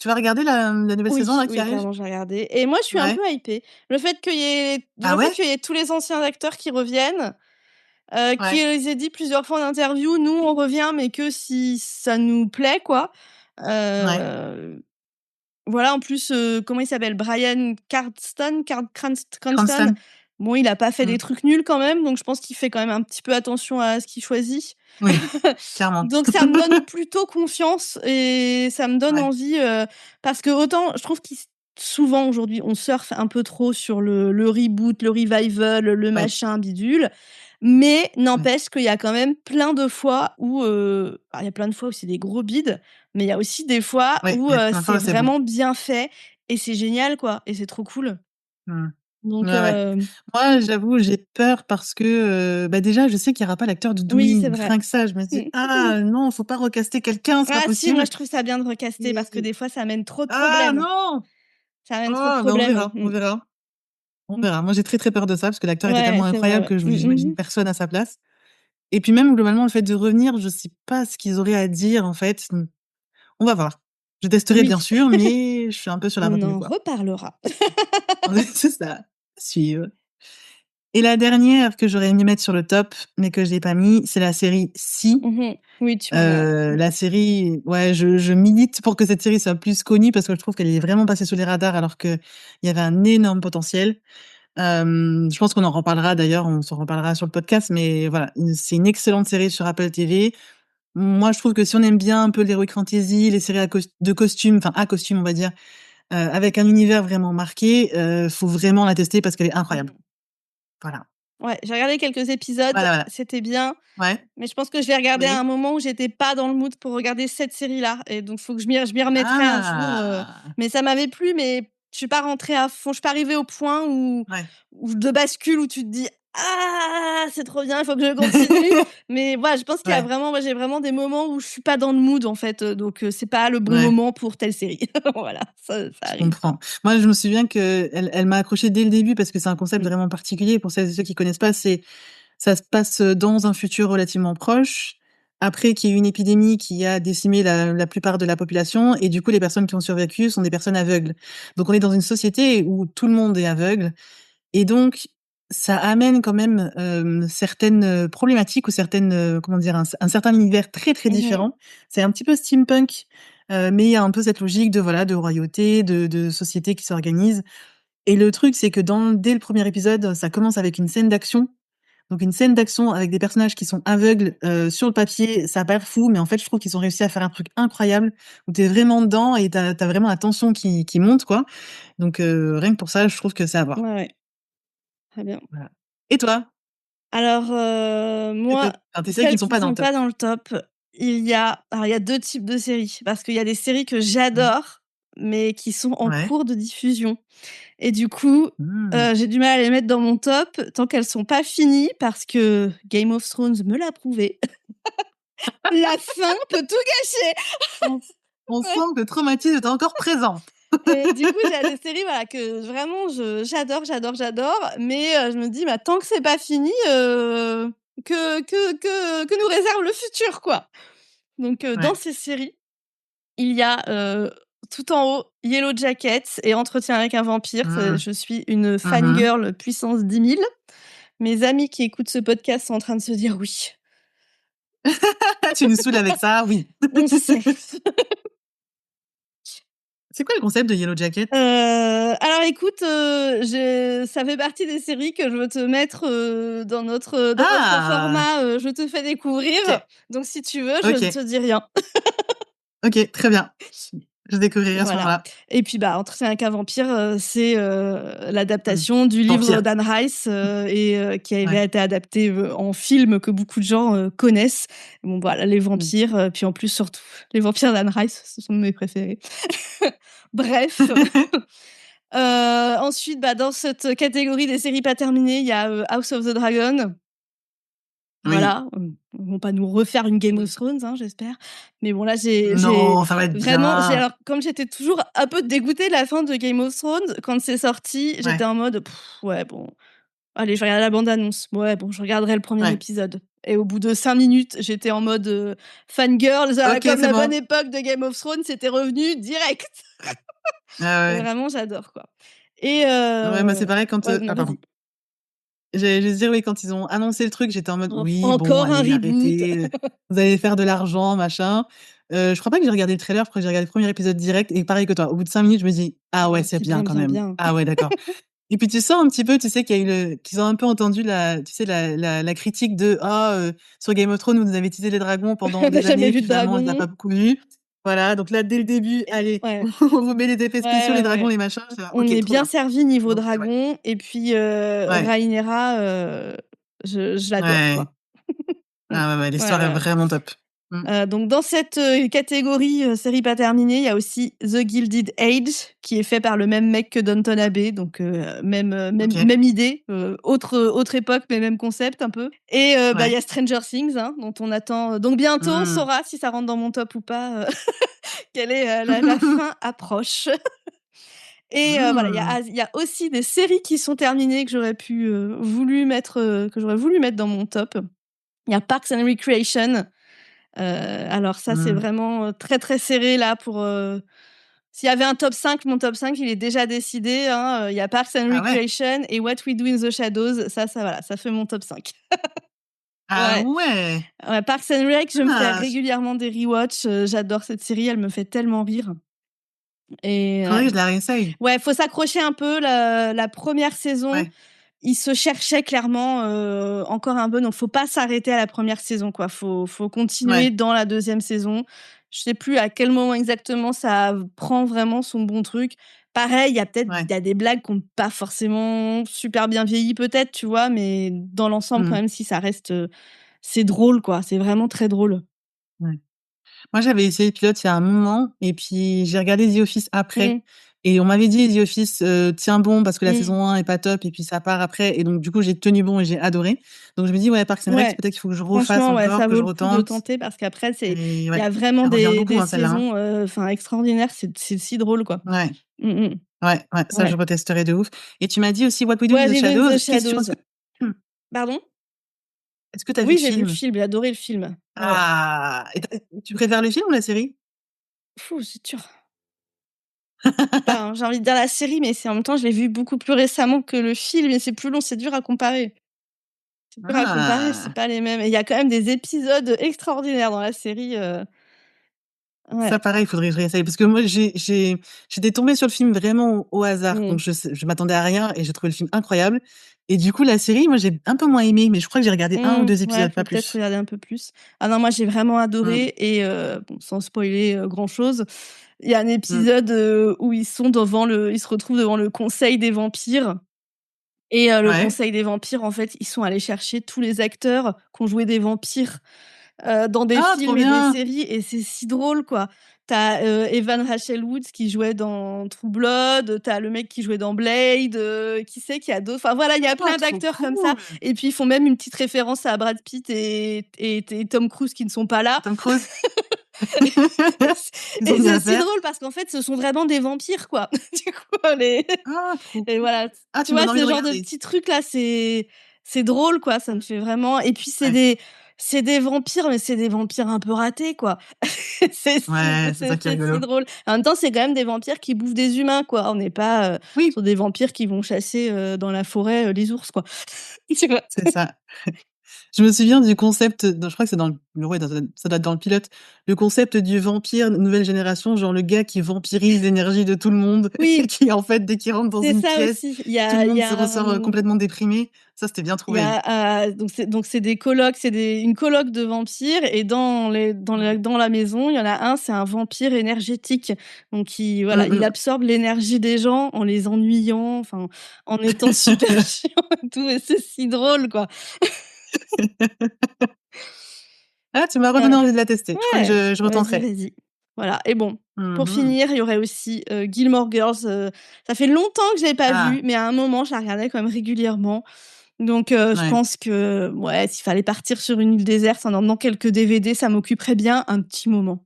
vas regarder la nouvelle saison Oui, là qui oui, arrive? clairement, j'ai regardé et moi, je suis un Ouais. peu hypée. Ah Le fait ouais? qu'il y ait tous les anciens acteurs qui reviennent, Ouais. qu'ils aient dit plusieurs fois en interview: «Nous, on revient, mais que si ça nous plaît», quoi. Ouais. Heu, voilà, en plus, comment il s'appelle? Bryan Cranston. Cranston. Bon, il a pas fait Mmh. des trucs nuls quand même, donc je pense qu'il fait quand même un petit peu attention à ce qu'il choisit. Oui, clairement. Donc ça me donne plutôt confiance et ça me donne Ouais, envie, parce que autant je trouve souvent aujourd'hui, on surfe un peu trop sur le reboot, le revival, le ouais, machin bidule, mais ouais. n'empêche qu'il y a quand même plein de fois où, il y a plein de fois où c'est des gros bides, mais il y a aussi des fois Ouais, où, il y a plein de c'est fois où c'est bon. vraiment bien fait et c'est génial quoi et c'est trop cool. Mmh. Donc Ouais, ouais. Moi, j'avoue, j'ai peur parce que, déjà, je sais qu'il y aura pas l'acteur de oui, Dewey, c'est donc vrai. rien que ça, je me dis: «Ah non, faut pas recaster quelqu'un, c'est pas Ah si, moi possible» je trouve ça bien de recaster parce que et des fois ça amène trop de ah problèmes. non! Ça amène trop de Oh, on problèmes. verra, on verra, on Mmh. verra. Moi, j'ai très, très peur de ça parce que l'acteur était Ouais, tellement c'est vrai, incroyable ouais. que je j'imagine Mmh. personne à sa place et puis même globalement, le fait de revenir, je sais pas ce qu'ils auraient à dire en fait, on va voir. Je testerai bien Oui, sûr, mais je suis un peu sur la on retenue, en quoi. reparlera. C'est ça, suivre. Et la dernière que j'aurais aimé mettre sur le top, mais que je l'ai pas mis, c'est la série Si. Mmh. Oui, tu m'en as La série, ouais, je milite pour que cette série soit plus connue parce que je trouve qu'elle est vraiment passée sous les radars alors qu'il y avait un énorme potentiel. Je pense qu'on en reparlera d'ailleurs, on s'en reparlera sur le podcast, mais voilà, c'est une excellente série sur Apple TV. Moi, je trouve que si on aime bien un peu l'heroic fantasy, les séries de costumes, enfin à costume, on va dire, avec un univers vraiment marqué, faut vraiment la tester parce qu'elle est incroyable. mmh. Voilà. Ouais, j'ai regardé quelques épisodes, Voilà, voilà. c'était bien, Ouais. mais je pense que je l'ai regardé à un Oui. moment où j'étais pas dans le mood pour regarder cette série-là et donc faut que je m'y remettrai un jour, Ah! mais ça m'avait plu, mais je suis pas rentrée à fond. Je suis pas arrivée au point où Ouais. de bascule où tu te dis: «Ah, c'est trop bien, il faut que je continue». Mais voilà, je pense qu'il y a Ouais, vraiment moi, j'ai vraiment des moments où je suis pas dans le mood, en fait, donc c'est pas le bon ouais, moment pour telle série. Voilà, ça je arrive. comprends. Moi, je me souviens qu'elle m'a accrochée dès le début parce que c'est un concept Mmh. vraiment particulier. Pour celles et ceux qui connaissent pas, ça se passe dans un futur relativement proche, après qu'il y ait eu une épidémie qui a décimé la plupart de la population et du coup, les personnes qui ont survécu sont des personnes aveugles. Donc on est dans une société où tout le monde est aveugle et donc ça amène quand même, certaines, problématiques ou certaines, comment dire? Un certain univers très, très Mmh. différent. C'est un petit peu steampunk, mais il y a un peu cette logique de, voilà, de royauté, de société qui s'organise et le truc, c'est que dès le premier épisode, ça commence avec une scène d'action. Donc une scène d'action avec des personnages qui sont aveugles, sur le papier, ça a l'air fou, mais en fait, je trouve qu'ils ont réussi à faire un truc incroyable où tu es vraiment dedans et tu as vraiment la tension qui monte, quoi. Donc rien que pour ça, je trouve que c'est à voir. Ouais, ouais, très bien. Voilà. Et toi? Alors, moi, Tes séries qui celles ne sont qui pas dans sont le pas top? dans le top, il y a 2 types de séries. Parce qu'il y a des séries que Mmh. j'adore, mais qui sont en Ouais. cours de diffusion et du coup, Mmh. j'ai du mal à les mettre dans mon top tant qu'elles sont pas finies parce que Game of Thrones me l'a prouvé. La fin peut tout gâcher. On on Ouais. sent que le traumatisme est encore présent. Et du coup, j'ai des séries, voilà, que vraiment j'adore, mais je me dis: «Bah, tant que c'est pas fini, que nous réserve le futur, quoi?» Donc dans Ouais. ces séries, il y a, tout en haut, Yellow Jackets et Entretien avec un vampire. C'est Mmh. Je suis une Mmh. fangirl puissance 10 000. Mes amis qui écoutent ce podcast sont en train de se dire: «Oui, Tu nous saoules avec ça, oui. on sait». C'est quoi le concept de Yellow Jacket? Alors écoute, je ça fait partie des séries que je veux te mettre, dans notre Ah! format, je te fais découvrir. OK. Donc si tu veux, je ne OK. te dis rien. OK, très bien. Je découvrirai à ce Voilà. moment-là. Et puis, bah, Entretien avec un vampire, c'est, Mmh. l'adaptation du livre Vampire. d'Anne Rice, qui avait Ouais. été adapté, en film que beaucoup de gens, connaissent. Bon, voilà, les Mmh. vampires, puis en plus, surtout, les vampires d'Anne Rice, ce sont mes préférés. Bref. Ensuite, bah, dans cette catégorie des séries pas terminées, il y a, House of the Dragon. Oui. Voilà, ils vont pas nous refaire une Game of Thrones, hein, j'espère. Mais bon, là, j'ai Non, ça va être vraiment bien. alors, comme j'étais toujours un peu dégoûtée de la fin de Game of Thrones, quand c'est sorti, j'étais Ouais, en mode: «Ouais, bon, allez, je regarde la bande annonce. Ouais, bon, je regarderai le premier ouais. épisode» et au bout de 5 minutes, j'étais en mode, fangirl, OK, comme c'est la bonne bon. époque de Game of Thrones, c'était revenu direct. Ah ouais. Vraiment, j'adore, quoi. Et Ouais, moi, c'est pareil quand, ouais, non, pardon. vas-y. J'allais juste dire, oui, quand ils ont annoncé le truc, j'étais en mode: «Oui, bon, Encore un allez, reboot. arrêtez, vous allez faire de l'argent, machin». Je crois pas que j'ai regardé le trailer, je crois que j'ai regardé le premier épisode direct et pareil que toi, au bout de 5 minutes, je me dis: «Ah ouais, Ah, c'est c'est bien bien, quand bien, même. bien. Ah ouais, d'accord». Et puis tu sens un petit peu, tu sais, qu'il y a eu qu'ils ont un peu entendu la critique de: «Ah, sur Game of Thrones, vous nous avez teasé les dragons pendant On n'a des jamais années, vu puis de finalement, on les a dragon. pas beaucoup vus». Voilà, donc là, dès le début, allez, Ouais, on vous met les effets ouais, spéciaux, les ouais, dragons, ouais. les machins. J'étais là: On «OK, est trop bien bien». servi niveau Donc ouais, dragon et puis, ouais, Rhaenyra, je l'adore, ouais. quoi. Mmh. Ah ouais, ouais, Ouais, l'histoire est ouais, ouais. vraiment top. Mmh. Donc dans cette, catégorie, série pas terminée, il y a aussi The Gilded Age qui est fait par le même mec que Downton Abbey, donc OK. même idée, autre époque, mais même concept un peu. Et bah, il y Ouais. a Stranger Things, hein, dont on attend, donc bientôt on Mmh. saura si ça rentre dans mon top ou pas, quelle est, la fin approche. Et voilà, Mmh. il y a aussi des séries qui sont terminées que j'aurais voulu mettre dans mon top. Il y a Parks and Recreation. Alors ça, c'est Mmh. vraiment, très, très serré là pour, s'il y avait un top 5, mon top 5, il est déjà décidé, hein, il y a Parks and Ah ouais? Recreation et What We Do in the Shadows. Ça voilà, ça fait mon top 5. Ah Ouais, ouais! ouais, Parks and Rec, je me fais Ah, régulièrement des rewatch, j'adore cette série, elle me fait tellement rire. Et faudrait que je la réessaye. ouais, faut s'accrocher un peu. La 1re saison, Ouais, ils se cherchaient clairement, encore un peu, donc faut pas s'arrêter à la 1re saison, quoi. Faut continuer ouais, dans la 2e saison. Je sais plus à quel moment exactement ça prend vraiment son bon truc. Pareil, ouais. il y a des blagues qui ont pas forcément super bien vieilli peut-être, tu vois? Mais dans l'ensemble quand Mmh. même, si ça reste, c'est drôle, quoi. C'est vraiment très drôle. Ouais. Moi, j'avais essayé le pilote il y a un moment et puis j'ai regardé The Office après Mmh. Et on m'avait dit The Office, tient bon parce que la Mmh. saison 1 est pas top et puis ça part après et donc du coup, j'ai tenu bon et j'ai adoré. Donc je me dis: «Ouais, Parks and Rec, Ouais. peut-être qu'il faut que je refasse Franchement, ouais, encore, ça que vaut je le coup de retente» tenter parce qu'après c'est et il y ouais, a vraiment elle revient des beaucoup, hein, celle-là, hein. saisons, enfin extraordinaires. C'est si drôle, quoi. Ouais, Mmh mh. ouais, ça, je Ouais. retesterai de ouf et tu m'as dit aussi What We Do in What the We Do in the Shadows. Qu'est-ce que tu penses Shadows. que Pardon? est-ce que tu as vu Oui, le j'ai vu le film? film, j'ai adoré le film. Ouais. Ah! Et tu préfères le film ou la série? Fou, c'est dur. Enfin, j'ai envie de dire la série, mais c'est en même temps, je l'ai vu beaucoup plus récemment que le film et c'est plus long, c'est dur à comparer. C'est dur à comparer, c'est Ah! pas les mêmes et il y a quand même des épisodes extraordinaires dans la série, Ça, ouais. pareil, il faudrait que je réessaye parce que moi, j'étais tombée sur le film vraiment au hasard, Mmh. donc je m'attendais à rien et j'ai trouvé le film incroyable et du coup, la série, moi, j'ai un peu moins aimé, mais je crois que j'ai regardé 1 ou 2 Ouais, épisodes, faut pas peut-être plus. regarder un peu plus. Ah non, moi j'ai vraiment Mmh, adoré et bon, sans spoiler, grand-chose, il y a un mmh. épisode, où ils se retrouvent devant le conseil des vampires et le Ouais. conseil des vampires, en fait, ils sont allés chercher tous les acteurs qui ont joué des vampires, dans des Ah, trop films et des bien! séries et c'est si drôle, quoi. Tu as, Evan Rachel Wood qui jouait dans True Blood, tu as le mec qui jouait dans Blade, qui c'est qu'il y a d'autres? Enfin voilà, il y a Ah, plein trop d'acteurs comme ça cool! et puis ils font même une petite référence à Brad Pitt et Tom Cruise qui ne sont pas là. Tom Cruise? Ils ont Et bien c'est si fait. drôle parce qu'en fait, ce sont vraiment des vampires, quoi. Du coup, les Ah, trop et cool! voilà, Ah, tu tu me vois, donnes envie de ce genre de regarder. petits trucs là, c'est drôle, quoi, ça me fait vraiment et puis Ouais, c'est des vampires, mais c'est des vampires un peu ratés, quoi. ouais, c'est ça qui est C'est si rigolo. drôle. En même temps, c'est quand même des vampires qui bouffent des humains, quoi. On n'est pas, Oui, sur des vampires qui vont chasser, dans la forêt, les ours, quoi. Tu vois? c'est ça. Je me souviens du concept, je crois que c'est dans le ouais, ça doit être dans le pilote. Le concept du vampire nouvelle génération, genre le gars qui vampirise l'énergie de tout le monde et Oui, qui, en fait, dès qu'il rentre dans c'est une ça pièce, aussi. tout le Il y monde se a, ressort, complètement déprimé. Ça, c'était bien Il y trouvé. a, donc c'est des colocs, une coloc de vampires et Mmh. dans la maison, il y en a un, c'est un vampire énergétique. Donc Mmh voilà, il mh. absorbe l'énergie des gens en les ennuyant, enfin, en étant super chiant et tout et c'est si drôle, quoi. Ah, tu m'as redonné Heu, envie de la tester. Je crois que ouais, je vas-y, retenterai. vas-y. Voilà et bon, Mmh pour mh. finir, il y aurait aussi, Gilmore Girls, ça fait longtemps que je l'ai pas vu, Ah, mais à un moment, je la regardais quand même régulièrement. Donc je ouais, pense que, ouais, s'il fallait partir sur une île déserte en emmenant quelques DVD, ça m'occuperait bien un petit moment.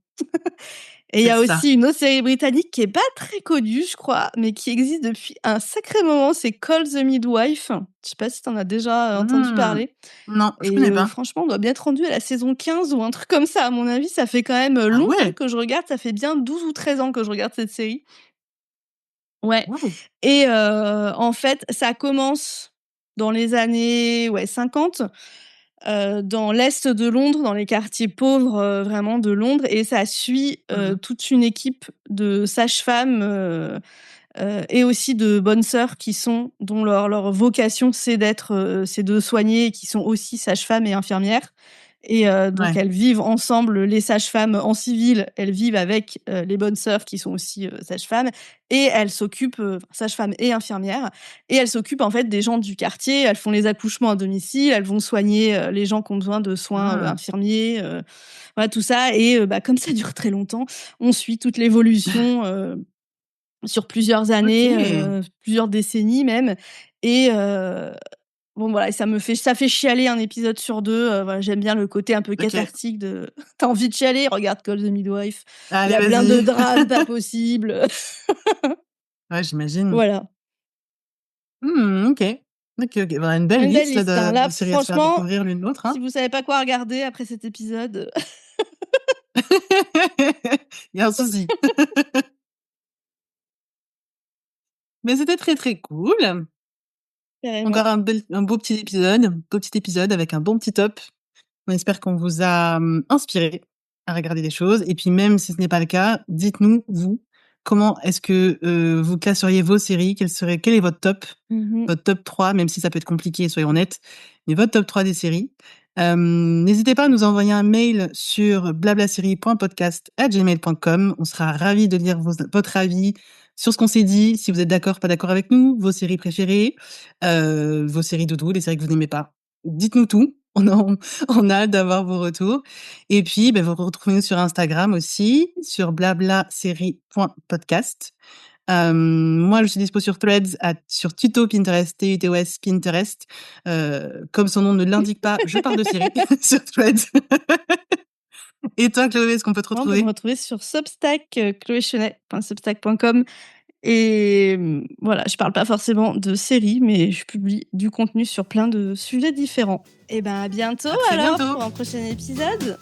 Et il y c'est a ça. aussi une autre série britannique qui est pas très connue, je crois, mais qui existe depuis un sacré moment, c'est Call the Midwife. Je sais pas si tu en as déjà, entendu Mmh. parler Non, je et connais pas. franchement, on doit bien être rendu à la saison 15 ou un truc comme ça. À mon avis, ça fait quand même, Ah longtemps ouais! que je regarde, ça fait bien 12 ou 13 ans que je regarde cette série. Ouais Waouh! et en fait, ça commence dans les années, ouais, 50. Dans l'est de Londres, dans les quartiers pauvres, vraiment de Londres et ça suit, Mmh. toute une équipe de sages-femmes, et aussi de bonnes sœurs dont leur vocation c'est de soigner et qui sont aussi sages-femmes et infirmières et donc Ouais. elles vivent ensemble, les sages-femmes en civil, elles vivent avec, les bonnes sœurs qui sont aussi, sages-femmes et elles s'occupent, sages-femmes et infirmières et elles s'occupent en fait des gens du quartier. Elles font les accouchements à domicile, elles vont soigner, les gens qui ont besoin de soins, Mmh. infirmiers, voilà tout ça et bah, comme ça dure très longtemps, on suit toute l'évolution, sur plusieurs années, OK. plusieurs décennies même et bon voilà et ça fait chialer un épisode sur 2. Voilà, j'aime bien le côté un peu OK. cathartique de tu as envie de chialer? Regarde Call the Midwife. Il y Allez, a plein de vas-y. drames pas possibles. Ouais, j'imagine. Voilà, Mmh, OK. OK, OK. Bah, une belle une belle liste là liste, hein. de Là, séries à se faire franchement, découvrir l'une l'autre, si hein. vous savez pas quoi regarder après cet épisode, Il y a un souci. Mais c'était très, très cool. carrément. Encore un beau petit épisode avec un bon petit top. On espère qu'on vous a, inspiré à regarder des choses et puis même si ce n'est pas le cas, dites-nous, vous, comment est-ce que, vous classeriez vos séries? Quel est votre top? Mmh mh. Votre top 3, même si ça peut être compliqué, soyons honnêtes, mais votre top 3 des séries. N'hésitez pas à nous envoyer un mail sur blablaserie.podcast@gmail.com. On sera ravis de lire votre avis sur ce qu'on s'est dit, si vous êtes d'accord, pas d'accord avec nous, vos séries préférées, vos séries doudou, les séries que vous n'aimez pas. Dites-nous tout. On a hâte d'avoir vos retours et puis, beh, vous retrouvez-nous sur Instagram aussi, sur blablaserie.podcast. Moi, je suis dispo sur Threads, sur Tuto Pinterest, TUTOS Pinterest. Comme son nom ne l'indique pas, je parle de séries sur Threads. Et toi, Chloé, est-ce qu'on peut te On peut me retrouver? retrouver sur Substack, chloéchenet.substack.com. Et voilà, je parle pas forcément de séries, mais je publie du contenu sur plein de sujets différents. Et ben à bientôt À très alors bientôt. pour un prochain épisode.